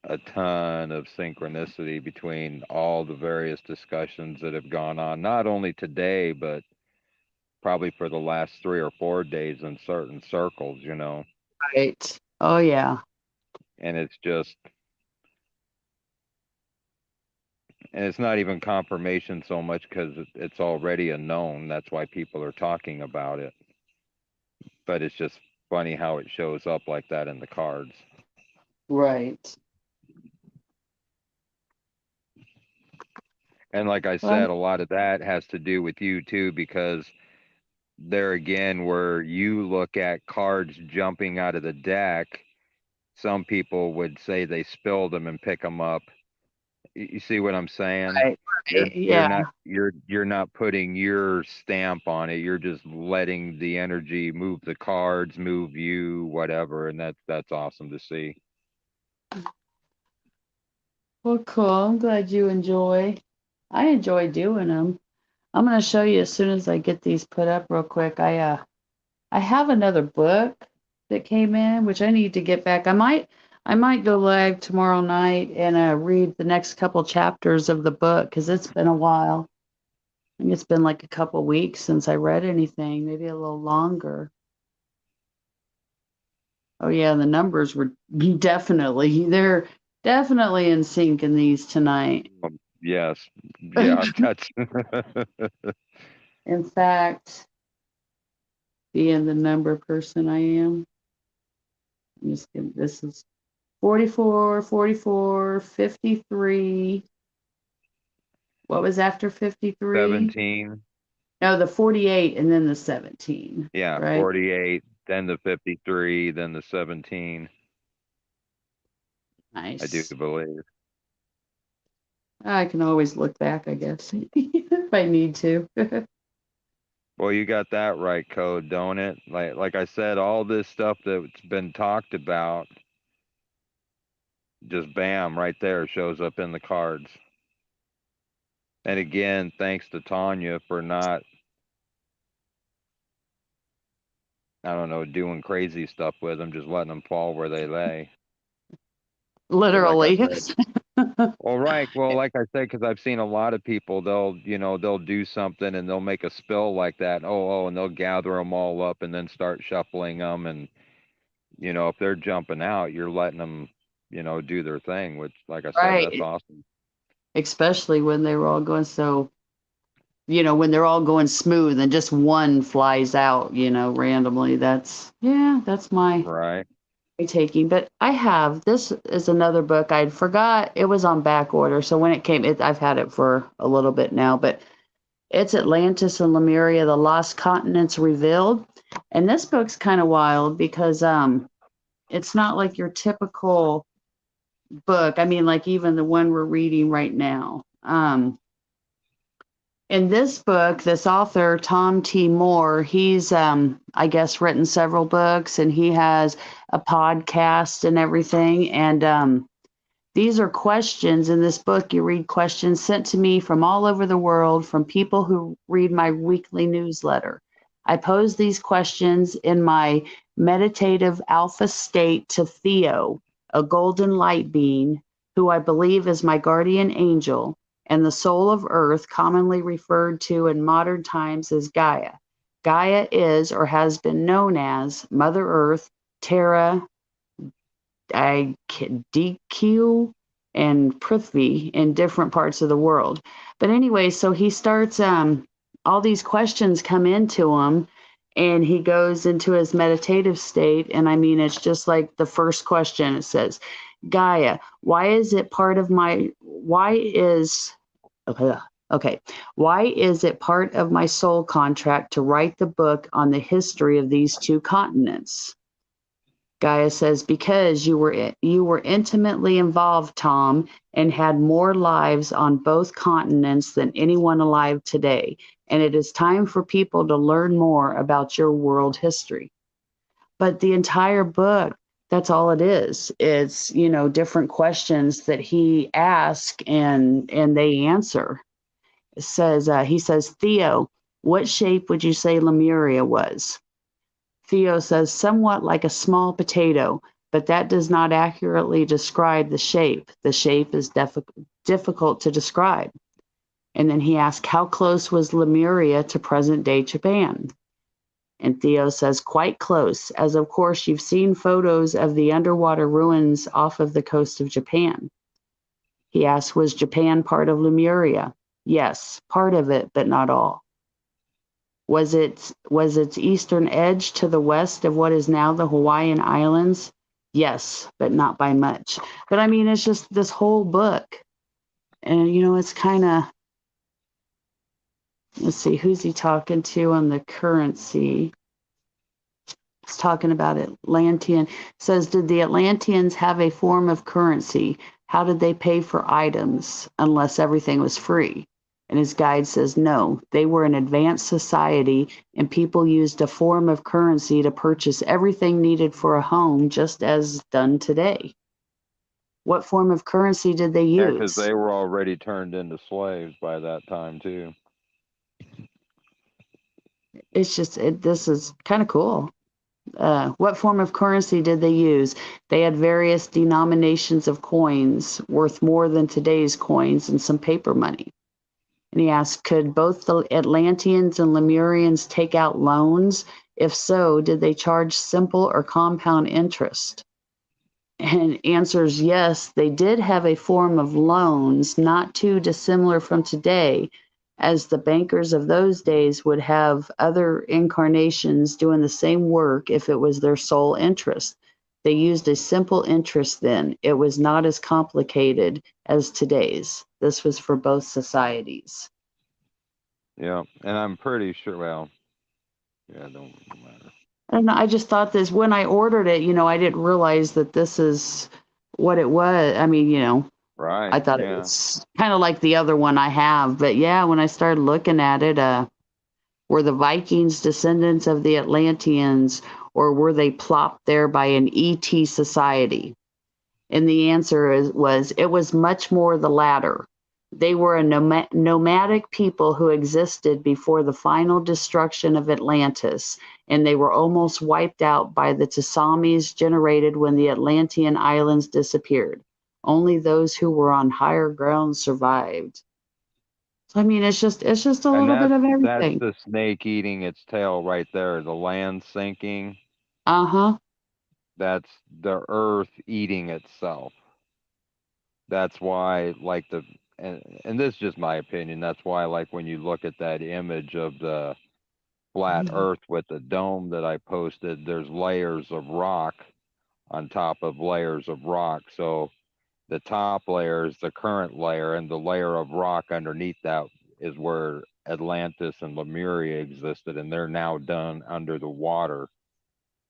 a ton of synchronicity between all the various discussions that have gone on, not only today, but probably for the last 3 or 4 days in certain circles. Right. Oh, yeah. And it's not even confirmation so much because it's already a known. That's why people are talking about it. But it's just funny how it shows up like that in the cards. Right. And like I Well, said, a lot of that has to do with you too, because there again, where you look at cards jumping out of the deck, some people would say they spilled them and pick them up. You see what I'm saying? right. You're Right. you're Yeah. not you're not putting your stamp on it. You're just letting the energy move the cards, move you, whatever, and that's awesome to see. Well, cool. I'm glad you enjoy. I enjoy doing them. I'm going to show you as soon as I get these put up real quick. I have another book that came in, which I need to get back. I might go live tomorrow night and read the next couple chapters of the book because it's been a while. I think it's been like a couple weeks since I read anything, maybe a little longer. Oh yeah, the numbers were they're definitely in sync in these tonight. Yes, yeah, that's In fact, being the number person I am, I'm just kidding. This is 44, 44, 53. What was after 53? 17. No, the 48 and then the 17, Yeah, right? 48, then the 53, then the 17. I do Nice. believe. I can always look back, I guess, if I need to. Well, you got that right, Code, don't it? Like I said, all this stuff that's been talked about, just bam, right there shows up in the cards. And again, thanks to Tanya for not, I don't know, doing crazy stuff with them, just letting them fall where they lay. Because like I Literally. said, well, right. Well, like I said, because I've seen a lot of people, they'll do something and they'll make a spill like that. And they'll gather them all up and then start shuffling them. And, if they're jumping out, you're letting them, do their thing, which, like I said, that's Right. awesome. Especially when they were all going so, when they're all going smooth and just one flies out, randomly. That's Right. my taking. But this is another book I'd forgot. It was on back order. So when it came, I've had it for a little bit now, but it's Atlantis and Lemuria, the Lost Continents Revealed. And this book's kind of wild because it's not like your typical book. I mean, like even the one we're reading right now. In this book, this author, Tom T. Moore, he's, I guess, written several books and he has a podcast and everything. And these are questions in this book. You read questions sent to me from all over the world from people who read my weekly newsletter. I pose these questions in my meditative alpha state to Theo, a golden light being, who I believe is my guardian angel, and the soul of Earth, commonly referred to in modern times as Gaia. Gaia is or has been known as Mother Earth, Terra, DQ, and Prithvi in different parts of the world. But anyway, so he starts, all these questions come into him and he goes into his meditative state. And I mean, it's just like the first question it says, Gaia, okay, why is it part of my soul contract to write the book on the history of these two continents? Gaia says, because you were intimately involved, Tom, and had more lives on both continents than anyone alive today, and it is time for people to learn more about your world history. But the entire book, that's all it is. It's, different questions that he asks and they answer. He says, Theo, what shape would you say Lemuria was? Theo says, somewhat like a small potato, but that does not accurately describe the shape. The shape is difficult to describe. And then he asks, how close was Lemuria to present day Japan? And Theo says, quite close, as of course you've seen photos of the underwater ruins off of the coast of Japan. He asks, was Japan part of Lemuria? Yes, part of it, but not all. Was its eastern edge to the west of what is now the Hawaiian Islands? Yes, but not by much. But I mean, it's just this whole book. And, it's kind of, let's see, who's he talking to on the currency? He's talking about Atlantean. Says, did the Atlanteans have a form of currency? How did they pay for items unless everything was free? And his guide says, no, they were an advanced society and people used a form of currency to purchase everything needed for a home just as done today. What form of currency did they Yeah, because use? they were already turned into slaves by that time too. It's just, this is kind of cool. What form of currency did they use? They had various denominations of coins worth more than today's coins and some paper money. And he asked, could both the Atlanteans and Lemurians take out loans? If so, did they charge simple or compound interest? And answers yes, they did have a form of loans not too dissimilar from today, as the bankers of those days would have other incarnations doing the same work if it was their sole interest. They used a simple interest then. It was not as complicated as today's. This was for both societies. Yeah, and I'm pretty sure. Well, yeah, don't matter. And I just thought this when I ordered it, I didn't realize that this is what it was. I mean, I Right? thought it Yeah. was kind of like the other one I have, but yeah, when I started looking at it, were the Vikings descendants of the Atlanteans, or were they plopped there by an ET society? And the answer was it was much more the latter. They were a nomadic people who existed before the final destruction of Atlantis, and they were almost wiped out by the tsunamis generated when the Atlantean islands disappeared. Only those who were on higher ground survived. So I mean, it's just a And little bit of that's everything. the snake eating its tail right there. The land sinking. Uh huh. That's the earth eating itself. That's why, like and this is just my opinion. That's why, like when you look at that image of the flat Earth with the dome that I posted, there's layers of rock on top of layers of rock. So the top layer is the current layer, and the layer of rock underneath that is where Atlantis and Lemuria existed, and they're now done under the water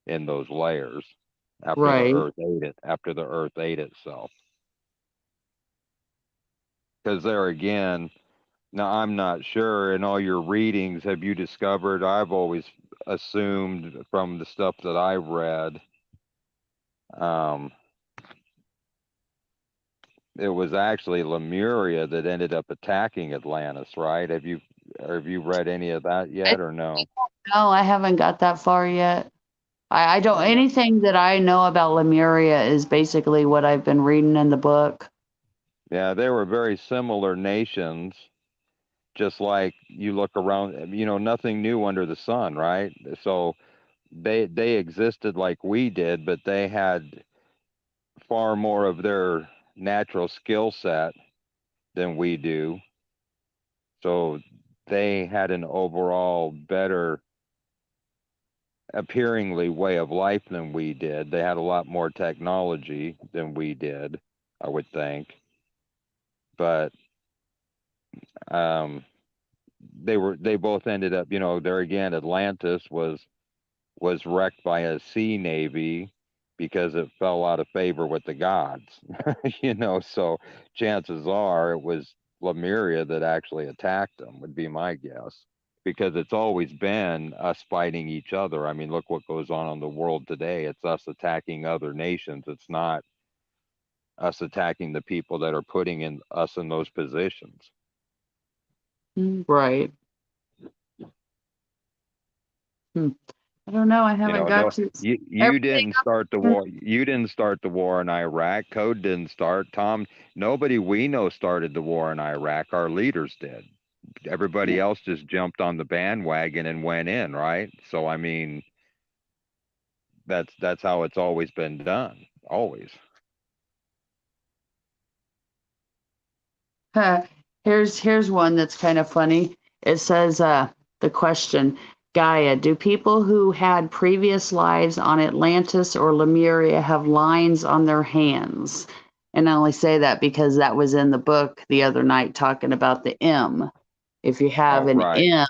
in those layers after the Right. Earth ate it, after the Earth ate itself. Because there again, now I'm not sure. In all your readings, have you discovered? I've always assumed from the stuff that I've read, um, it was actually Lemuria that ended up attacking Atlantis, right? Have you read any of that I, yet or no? no, I haven't got that far yet. I don't. Yeah. Anything that I know about Lemuria is basically what I've been reading in the book. Yeah, they were very similar nations, just like you look around, nothing new under the sun, right? So they existed like we did, but they had far more of their natural skill set than we do. So they had an overall better appearingly way of life than we did. They had a lot more technology than we did, I would think. But um, they both ended up, there again. Atlantis was wrecked by a sea navy because it fell out of favor with the gods. So chances are it was Lemuria that actually attacked them, would be my guess. Because it's always been us fighting each other. I mean, look what goes on in the world today. It's us attacking other nations. It's not us attacking the people that are putting in us in those positions. Right. Hmm. I don't know. I haven't got No, to you everything. didn't start the war. You didn't start the war in Iraq. Code didn't start. Tom, nobody we know started the war in Iraq. Our leaders did. Everybody Yeah. else just jumped on the bandwagon and went in, right? So I mean, that's how it's always been done. Always. Huh. Here's one that's kind of funny. It says the question, Gaia, do people who had previous lives on Atlantis or Lemuria have lines on their hands? And I only say that because that was in the book the other night talking about the M. If you have Oh, an right. M,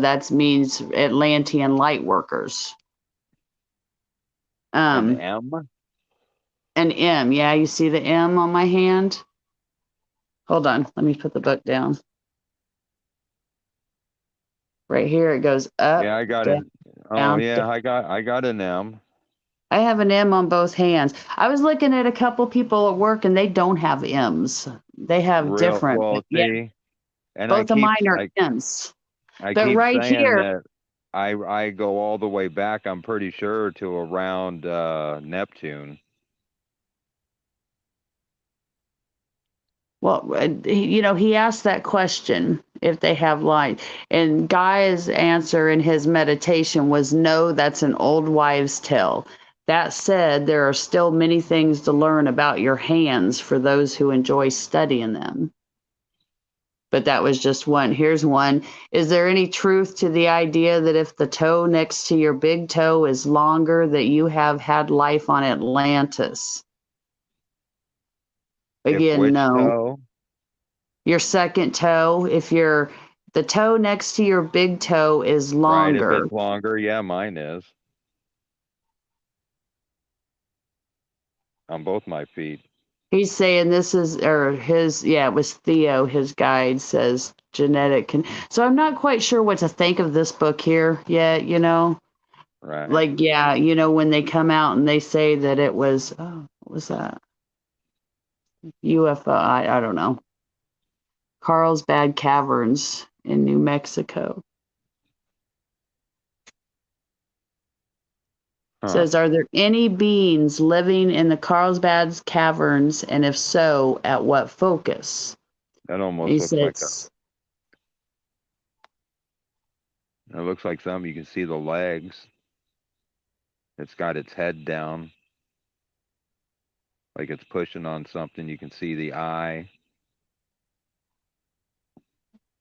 that means Atlantean light workers. An Um, M. an M, yeah, you see the M on my hand? Hold on, let me put the book down. Right here, it goes up, Yeah, I got down, an. Oh down, down. yeah, I got an M. I have an M on both hands. I was looking at a couple people at work and they don't have M's. They have Real different, but well, yeah, see, and both of mine are M's. I But keep right saying here, that I go all the way back. I'm pretty sure to around Neptune. well, he asked that question if they have light. And Guy's answer in his meditation was no, that's an old wives' tale. That said, there are still many things to learn about your hands for those who enjoy studying them. But that was just one. Here's one. Is there any truth to the idea that if the toe next to your big toe is longer, that you have had life on Atlantis? If Again, which no. toe? Your second toe, if the toe next to your big toe is Right, if longer. it's longer, yeah, mine is on both my feet. He's saying this is, or his, yeah, it was Theo, his guide says genetic. So I'm not quite sure what to think of this book here yet. Right. Like, yeah, when they come out and they say that it was, oh, what was that? UFO, I don't know. Carlsbad Caverns in New Mexico. Huh. Says, are there any beings living in the Carlsbad Caverns? And if so, at what focus? That almost He looks like says, it looks like something you can see the legs. It's got its head down, like it's pushing on something. You can see the eye,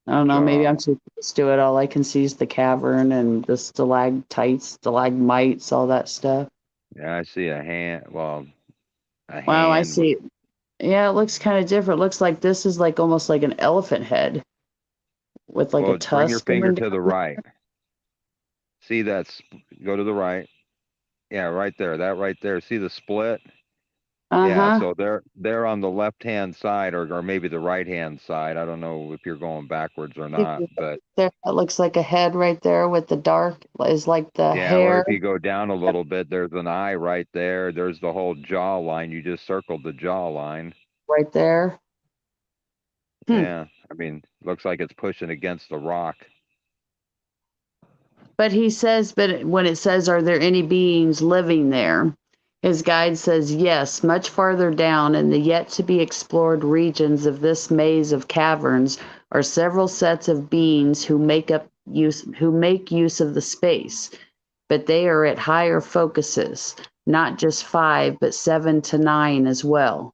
I don't know, maybe jaw. I'm too close to it. All I can see is the cavern and the stalactites, stalagmites, all that stuff. Yeah, I see a hand. Well, a Wow, I hand with. see. Yeah, it looks kind of different. Looks like this is like almost like an elephant head with like a Well, bring your tusk finger going to down. the right. See that? Go to the right. Yeah, right there. That right there. See the split? Yeah. Uh-huh. So they're on the left hand side, or maybe the right hand side. I don't know if you're going backwards or not, but There, that looks like a head right there with the dark is like the yeah. Or hair if you go down a little bit, there's an eye right there. There's the whole jaw line. You just circled the jaw line. right there. Hmm. Yeah. I mean, looks like it's pushing against the rock. But he says, but when it says, are there any beings living there? His guide says, yes, much farther down in the yet to be explored regions of this maze of caverns are several sets of beings who make use of the space, but they are at higher focuses, not just 5, but 7 to 9 as well.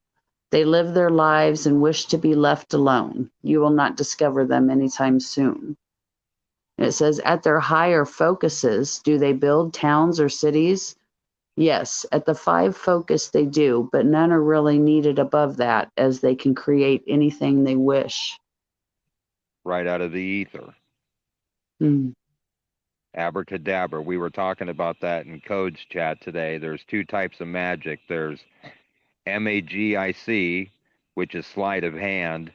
They live their lives and wish to be left alone. You will not discover them anytime soon. And it says, at their higher focuses, do they build towns or cities? Yes, at the 5 focus they do, but none are really needed above that, as they can create anything they wish. Right out of the ether. Hmm. Abracadabra. We were talking about that in Code's chat today. There's two types of magic. There's MAGIC, which is sleight of hand,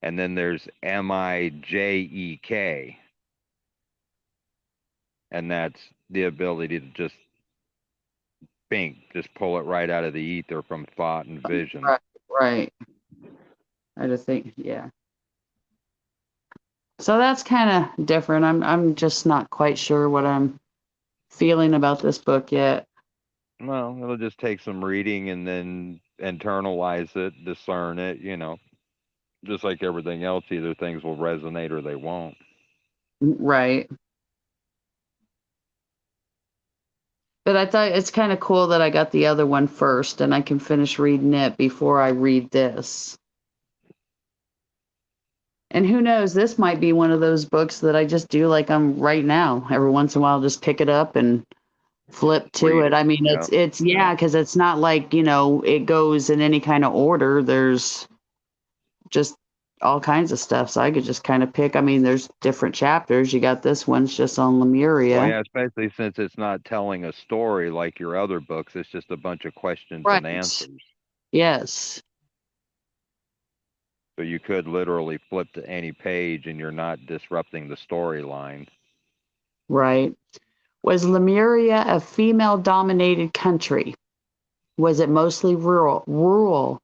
and then there's MIJEK, and that's the ability to just think, just pull it right out of the ether from thought and vision. Right, right. I just think, yeah. So that's kind of different. I'm just not quite sure what I'm feeling about this book yet. Well, it'll just take some reading and then internalize it, discern it, just like everything else, either things will resonate or they won't. Right. But I thought it's kind of cool that I got the other one first and I can finish reading it before I read this. And who knows, this might be one of those books that I just do like I'm right now. Every once in a while, just pick it up and flip to Read it. it. I mean, Yeah. it's Yeah. yeah, because it's not like, it goes in any kind of order. There's just all kinds of stuff. So I could just kind of pick. I mean, there's different chapters. You got this one's just on Well, Lemuria. yeah, especially since it's not telling a story like your other books. It's just a bunch of questions and Right. answers. Yes. So you could literally flip to any page and you're not disrupting the storyline. Right. Was Lemuria a female-dominated country? Was it mostly rural? Rural.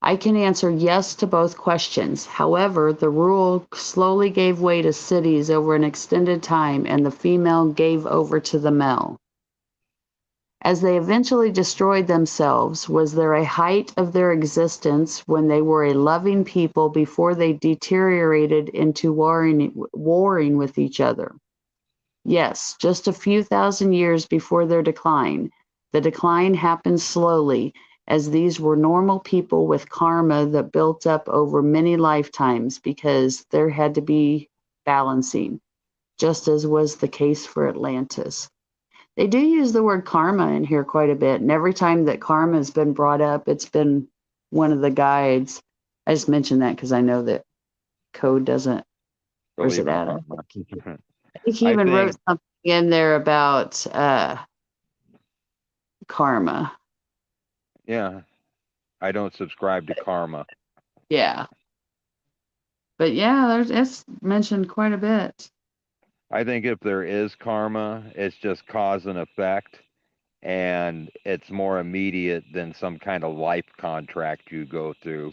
I can answer yes to both questions. However, the rural slowly gave way to cities over an extended time, and the female gave over to the male. As they eventually destroyed themselves, was there a height of their existence when they were a loving people before they deteriorated into warring with each other? Yes, just a few thousand years before their decline. The decline happened slowly, as these were normal people with karma that built up over many lifetimes because there had to be balancing, just as was the case for Atlantis. They do use the word karma in here quite a bit, and every time that karma has been brought up, it's been one of the guides. I just mentioned that because I know that Code doesn't. Where's it Believe in at? karma. I think he I even wrote think, something in there about karma. yeah, I don't subscribe to karma. Yeah, but yeah, it's mentioned quite a bit. I think if there is karma, it's just cause and effect, and it's more immediate than some kind of life contract you go through.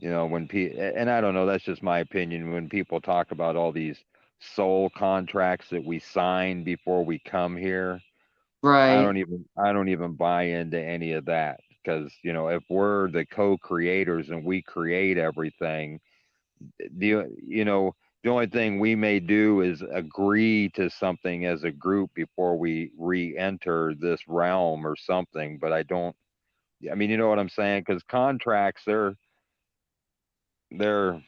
And I don't know, that's just my opinion. When people talk about all these soul contracts that we sign before we come here, Right, I don't even buy into any of that, because if we're the co-creators and we create everything, the only thing we may do is agree to something as a group before we re-enter this realm or something. But I don't. I mean, you know what I'm saying? Because contracts, they're they're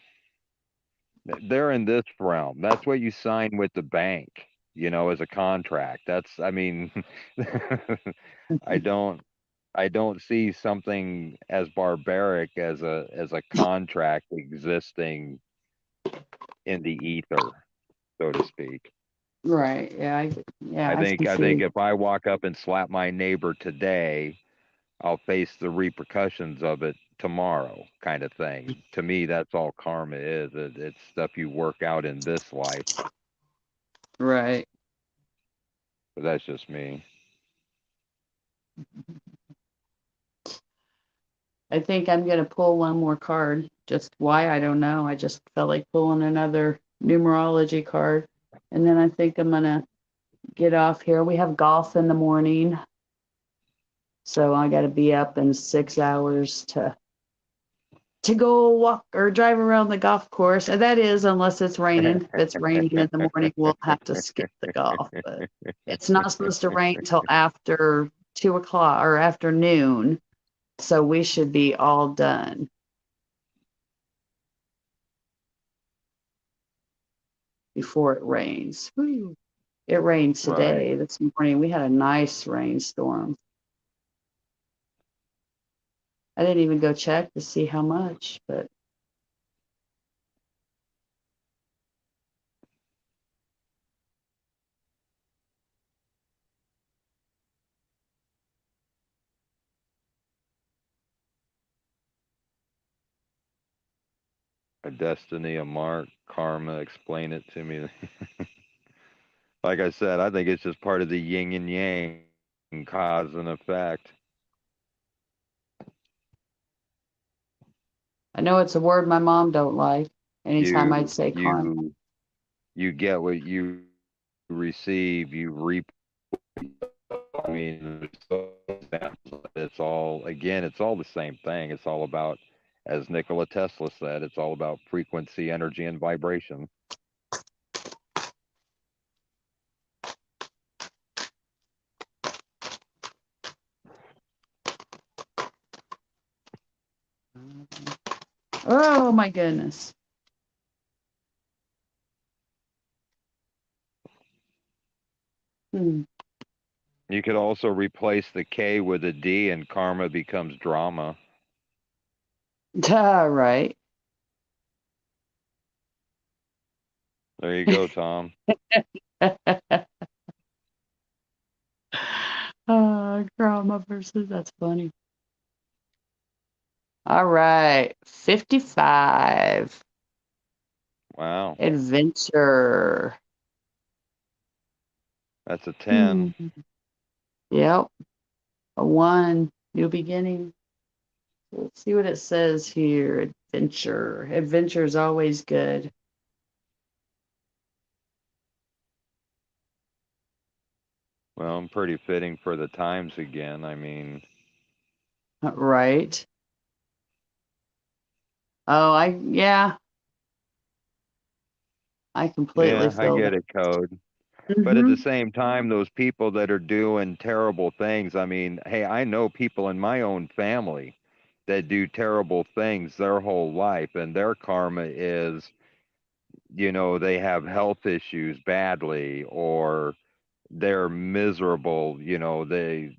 in this realm. That's what you sign with the bank, as a contract. I mean, I don't I don't see something as barbaric as a contract existing in the ether, so to speak. right. Yeah, I can I think see. if I walk up and slap my neighbor today, I'll face the repercussions of it tomorrow, kind of thing. To me, that's all karma is. It's stuff you work out in this life. Right. But that's just me. I think I'm gonna pull one more card. Just why I don't know. I just felt like pulling another numerology card, and then I think I'm gonna get off here. We have golf in the morning, so I got to be up in 6 hours to go walk or drive around the golf course. And that is, unless it's raining. If it's raining in the morning, we'll have to skip the golf. But it's not supposed to rain until after 2 o'clock or afternoon. So we should be all done before it rains. Whew. It rained Right. today, this morning. We had a nice rainstorm. I didn't even go check to see how much, but A destiny, a mark, karma. Explain it to me. Like I said, I think it's just part of the yin and yang, cause and effect. I know it's a word my mom don't like. Anytime I'd You say karma. you you get what you receive. You reap. I mean, it's all, again, it's all the same thing. It's all about, as Nikola Tesla said, it's all about frequency, energy, and vibration. Oh my goodness. Hmm. You could also replace the K with a D, and karma becomes drama. All right. There you go, Tom. Drama versus that's funny. All right. 55. Wow. Adventure. That's a 10. Hmm. Yep. A one. New beginning. Let's see what it says here. Adventure. Adventure is always good. Well, I'm pretty fitting for the times again. I mean, Right. Oh, yeah, I completely yeah, I feel get that. it, Code. But at the Hmm. same time, those people that are doing terrible things, I mean, hey, I know people in my own family that do terrible things their whole life, and their karma is, they have health issues badly, or they're miserable, they're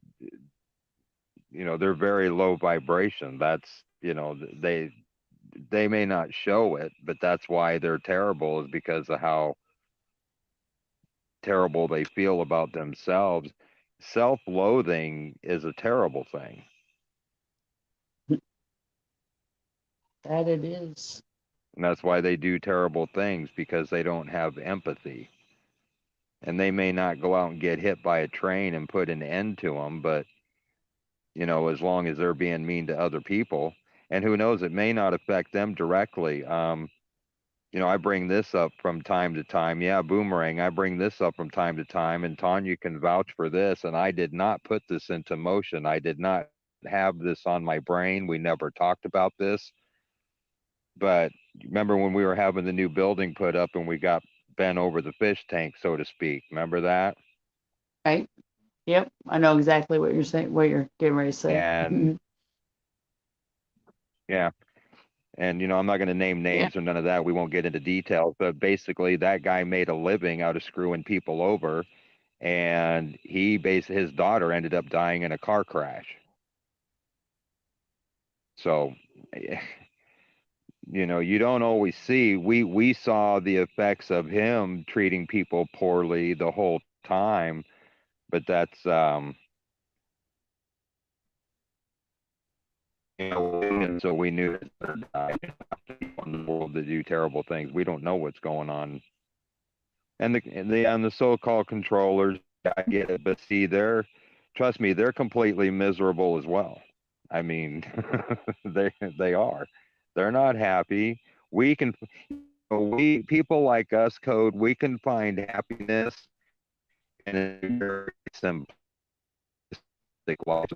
very low vibration. That's, they may not show it, but that's why they're terrible, is because of how terrible they feel about themselves. Self-loathing is a terrible thing, That it is. and that's why they do terrible things, because they don't have empathy. And they may not go out and get hit by a train and put an end to them, but as long as they're being mean to other people, and who knows, it may not affect them directly. I bring this up from time to time. Yeah, Boomerang, I bring this up from time to time, and Tanya can vouch for this. And I did not put this into motion. I did not have this on my brain. We never talked about this. But remember when we were having the new building put up and we got bent over the fish tank, so to speak? Remember that? Right. Yep. I know exactly what you're saying, what you're getting ready to say. And yeah, and I'm not going to name Yeah. names or none of that. We won't get into details, but basically that guy made a living out of screwing people over, and his daughter ended up dying in a car crash. So you don't always see. We saw the effects of him treating people poorly the whole time, but that's and so we knew that in the world to do terrible things. We don't know what's going on. And the so-called controllers, I get it, but see, trust me, they're completely miserable as well. I mean, they are. They're not happy. We can, we people like us, Code, we can find happiness in a very simplistic life.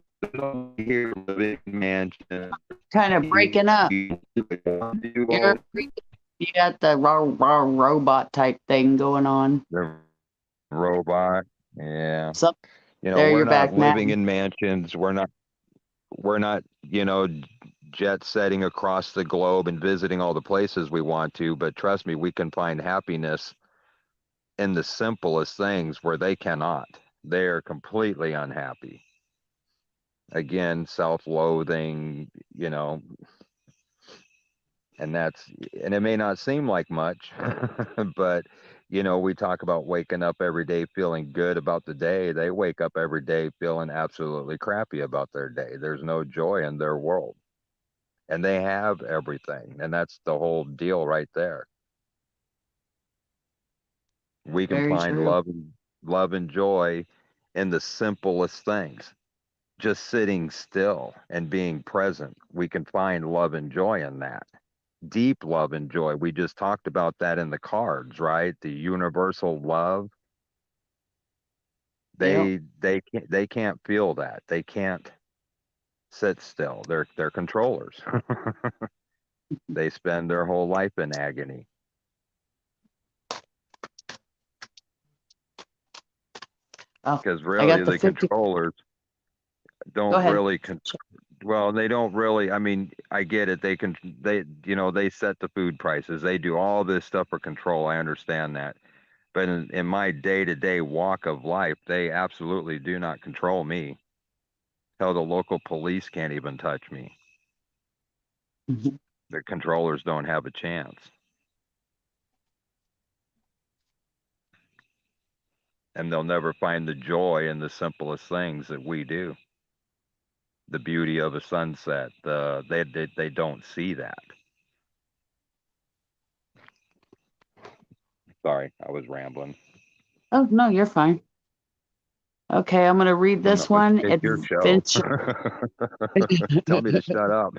Here, living in mansions, Kind of breaking up. do You're all you got the raw robot type thing going on. the robot. Yeah. Some there We're you're not back now. living in mansions. We're not, jet setting across the globe and visiting all the places we want to, but trust me, we can find happiness in the simplest things where they cannot. They are completely unhappy. Again, self-loathing, and and it may not seem like much, but we talk about waking up every day feeling good about the day. They wake up every day feeling absolutely crappy about their day. There's no joy in their world, and they have everything, and that's the whole deal right there. We can Very find true. love and joy in the simplest things. Just sitting still and being present, we can find love and joy in that. Deep love and joy. We just talked about that in the cards, right? The universal love. Yep. They can't feel that. They can't sit still. They're controllers. They spend their whole life in agony, Oh, because I really got the the 50. controllers Go don't ahead. really well, they don't really. I mean, I get it. They set the food prices. They do all this stuff for control. I understand that. But in my day-to-day walk of life, they absolutely do not control me. Hell, the local police can't even touch me. Mhm. The controllers don't have a chance. And they'll never find the joy in the simplest things that we do. The beauty of a sunset. They don't see that. Sorry, I was rambling. Oh, no, you're fine. Okay, I'm going to read No, this one. it's your show. Adventure. Tell me to shut up.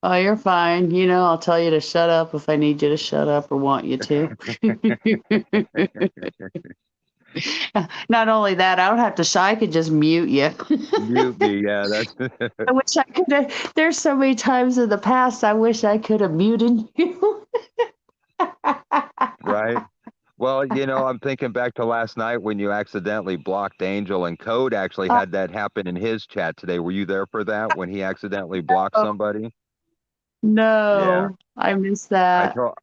Oh, you're fine. You know, I'll tell you to shut up if I need you to shut up or want you to. Not only that, I don't have to I could just mute you. Mute me, yeah, that's I wish I could have. There's so many times in the past I wish I could have muted you. right. Well, I'm thinking back to last night when you accidentally blocked Angel, and Code actually had that happen in his chat today. Were you there for that when he accidentally blocked Oh, somebody? Yeah. no, I missed I that. told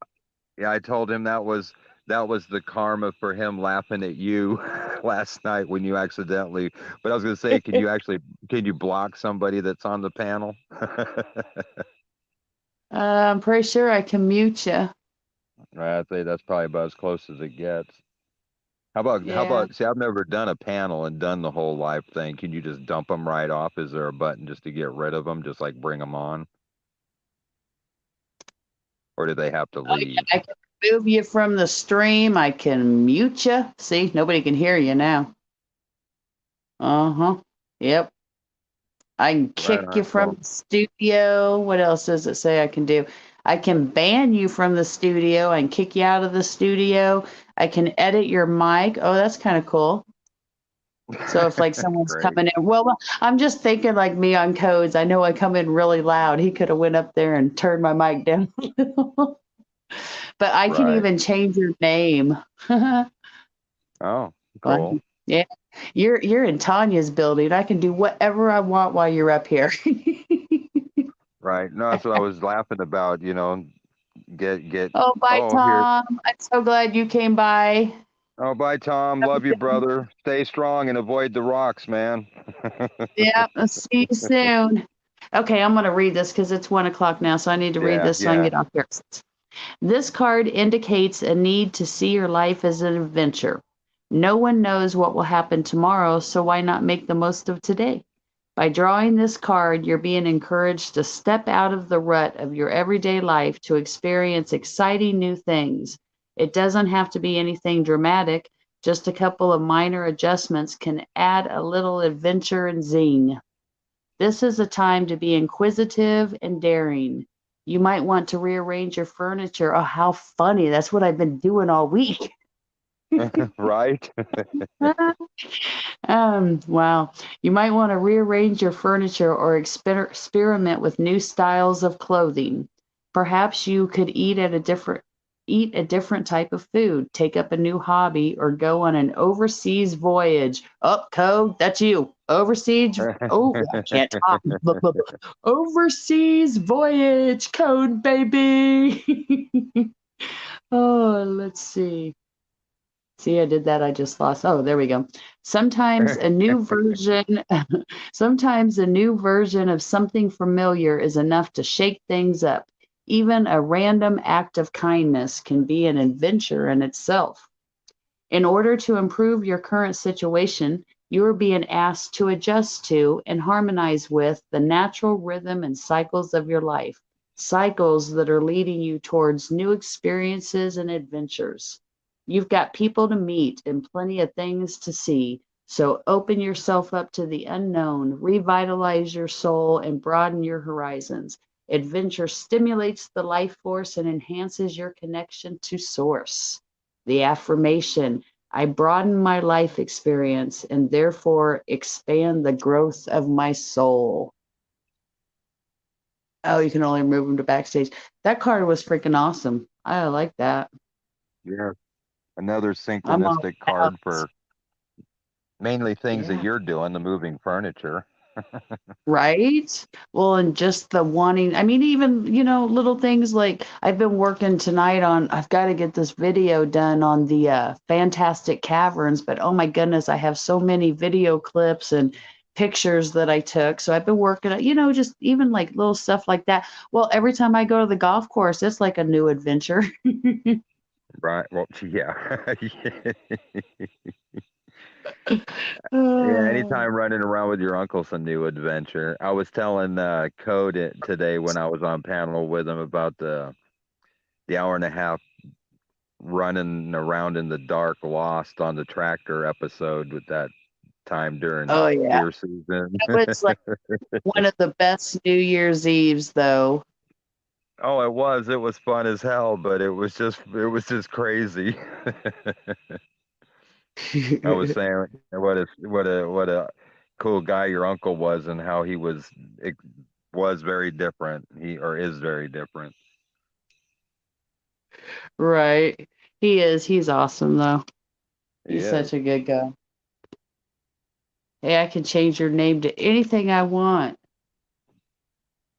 I told him that was the karma for him laughing at you last night when you accidentally. But I was going to say, can you block somebody that's on the panel? I'm pretty sure I can mute you. I'd say that's probably about as close as it gets. How Yeah. about see, I've never done a panel and done the whole live thing. Can you just dump them right off? Is there a button just to get rid of them, just like bring them on? Or do they have to Oh, yeah, leave? I can remove you from the stream. I can mute you. See, nobody can hear you now. Uh-huh. Yep. I can Right kick you on. from Well, the studio. What else does it say I can do? I can ban you from the studio. I can kick you out of the studio. I can edit your mic. Oh, that's kind of cool. So if like someone's great. coming in, well, I'm just thinking like me on codes. I know I come in really loud. He could have went up there and turned my mic down. But I can Right. even change your name. Oh, Well, cool. yeah, you're in Tanya's building. I can do whatever I want while you're up here. Right. No, that's what I was laughing about. Get. Oh, bye, Oh, here. Tom. I'm so glad you came by. Oh, bye, Tom. Love you, brother. Stay strong and avoid the rocks, man. Yeah, I'll see you soon. Okay, I'm going to read this because it's 1 o'clock now, so I need to read Yeah, this so I can yeah. get off here. This card indicates a need to see your life as an adventure. No one knows what will happen tomorrow, so why not make the most of today? By drawing this card, you're being encouraged to step out of the rut of your everyday life to experience exciting new things. It doesn't have to be anything dramatic, just a couple of minor adjustments can add a little adventure and zing. This is a time to be inquisitive and daring. You might want to rearrange your furniture. Oh, how funny. That's what I've been doing all week. Right. Wow. You might want to rearrange your furniture or experiment with new styles of clothing. Perhaps you could eat a different type of food, take up a new hobby, or go on an overseas voyage. Up, code, that's you. Overseas. Oh, I can't talk. Overseas voyage code, baby. Oh, let's see. See, I did that. I just lost. Oh, there we go. Sometimes a new version, sometimes a new version of something familiar is enough to shake things up. Even a random act of kindness can be an adventure in itself. In order to improve your current situation, you are being asked to adjust to and harmonize with the natural rhythm and cycles of your life, cycles that are leading you towards new experiences and adventures. You've got people to meet and plenty of things to see, so open yourself up to the unknown, revitalize your soul, and broaden your horizons. Adventure stimulates the life force and enhances your connection to Source. The affirmation: I broaden my life experience and therefore expand the growth of my soul. Oh, you can only move them to backstage. That card was freaking awesome. I like that. Yeah. Another I'm all synchronistic about card for mainly things that yeah. you're doing, the moving furniture. Right? Well, and just the wanting, I mean, even, little things like I've been working tonight on, I've got to get this video done on the Fantastic Caverns, but oh my goodness, I have so many video clips and pictures that I took. So I've been working on, just even like little stuff like that. Well, every time I go to the golf course, it's like a new adventure. Right. Well, yeah. Yeah, Oh, anytime running around with your uncle's a new adventure. I was telling Code today when I was on panel with him about the hour and a half running around in the dark, lost on the tractor episode with that time during Oh yeah, deer season. that was like one of the best New Year's Eves, though. Oh, it was. It was fun as hell, but it was just crazy. I was saying what a cool guy your uncle was, and how he was very different. He or is very different. Right. He is. He's awesome, though. He He's is such a good guy. Hey, I can change your name to anything I want.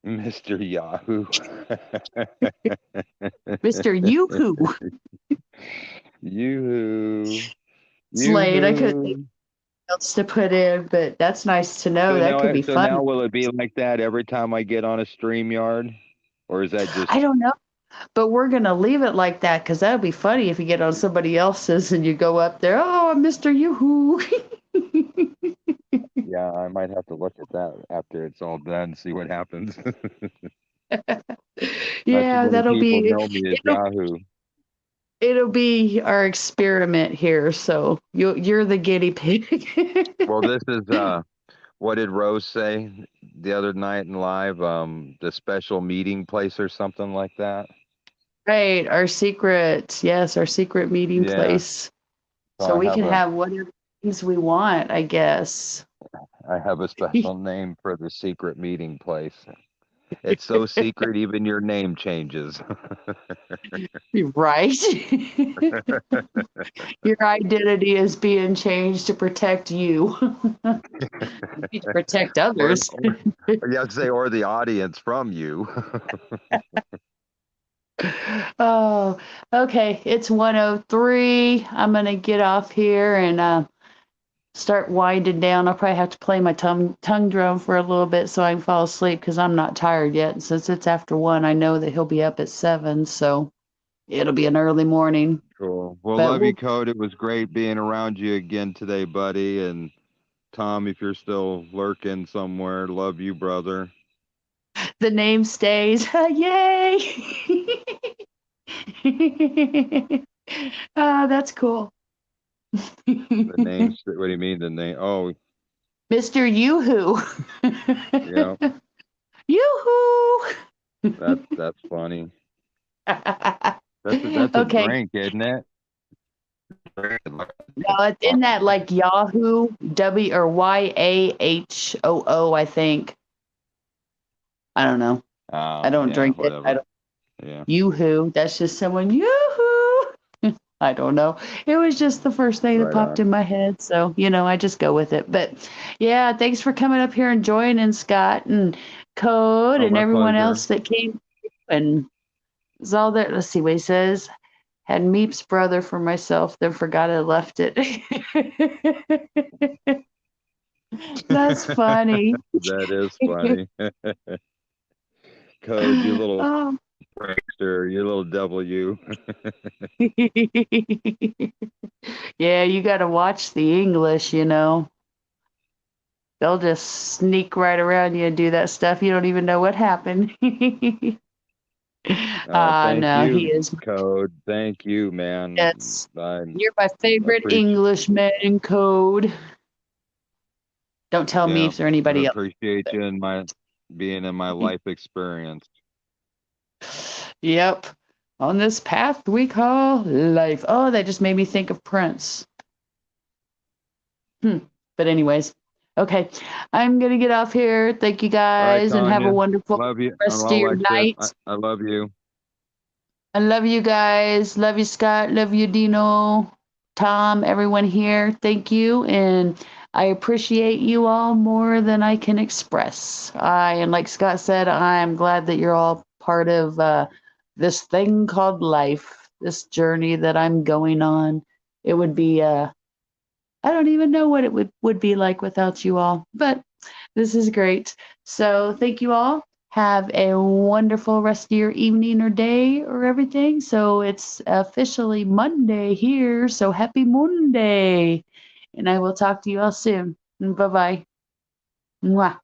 Mr. Yahoo. Mr. Yoo-hoo. Yoo-hoo. It's late. I couldn't think Yoo-hoo. of else to put in, but that's nice to know. So That now, could be so fun. now, will it be like that every time I get on a stream yard, or is that just I don't know, but we're going to leave it like that because that would be funny if you get on somebody else's and you go up there, oh, I'm Mr. Yoo-hoo. yeah? I might have to look at that after it's all done, see what happens. Not too Yeah, many that'll people be know me as it'll Yahoo. it'll be our experiment here. So you're the guinea pig. Well, this is what did Rose say the other night in live? The special meeting place or something like that. Right, our secret, yes, our secret meeting Yeah. place. So So we can have whatever things we want, I guess. I have a special name for the secret meeting place. It's so secret, even your name changes. Right? Your identity is being changed to protect you. You need to protect or, others. or you have to say, or the audience from you. Oh, okay. It's 1:03. I'm gonna get off here and start winding down. I'll probably have to play my tongue drum for a little bit so I can fall asleep because I'm not tired yet. And since it's after 1, I know that he'll be up at 7, so it'll be an early morning. Cool. Well, But love you, we'll, Code. It was great being around you again today, buddy. And Tom, if you're still lurking somewhere, love you, brother. the name stays. Yay! Ah, that's cool. The name's, what do you mean, the name? Oh, Mr. Yoo-hoo. yeah, Yoo-hoo. that's funny. That's a Okay. drink, isn't it? No, it's in that like Yahoo W or Yahoo, I think. I don't know. I Oh, don't yeah, drink it. I whatever. don't Yeah, Yoo-hoo. That's just someone Yoo-hoo. I don't know. It was just the first thing that right popped on. in my head, so I just go with it. But yeah, thanks for coming up here and joining, Scott and Code Oh, and my everyone pleasure. else that came and was all there. Let's see what he says. Had Meep's brother for myself, then forgot I left it. That's funny. That is funny. Code, you little Oh. prankster, you little devil, you. Yeah, you got to watch the English. They'll just sneak right around you and do that stuff. You don't even know what happened. Oh, thank No, he you, is. Code. Thank you, man. That's I You're my favorite appreciate. Englishman in code. Don't tell me Yeah, if there I anybody else. appreciate you and my being in my life experience. Yep. On this path we call life. Oh, that just made me think of Prince. But anyways, okay. I'm gonna get off here. Thank you All right, guys and have a Tanya. wonderful Love you. rest of Hello, your Alexis. I, night. I love you. I love you guys. Love you, Scott. Love you, Dino, Tom, everyone here. Thank you. And I appreciate you all more than I can express. And like Scott said, I'm glad that you're all part of this thing called life, this journey that I'm going on. It would be, I don't even know what it would be like without you all, but this is great. So thank you all. Have a wonderful rest of your evening or day or everything. So it's officially Monday here. So happy Monday. And I will talk to you all soon. Bye bye. Mwah.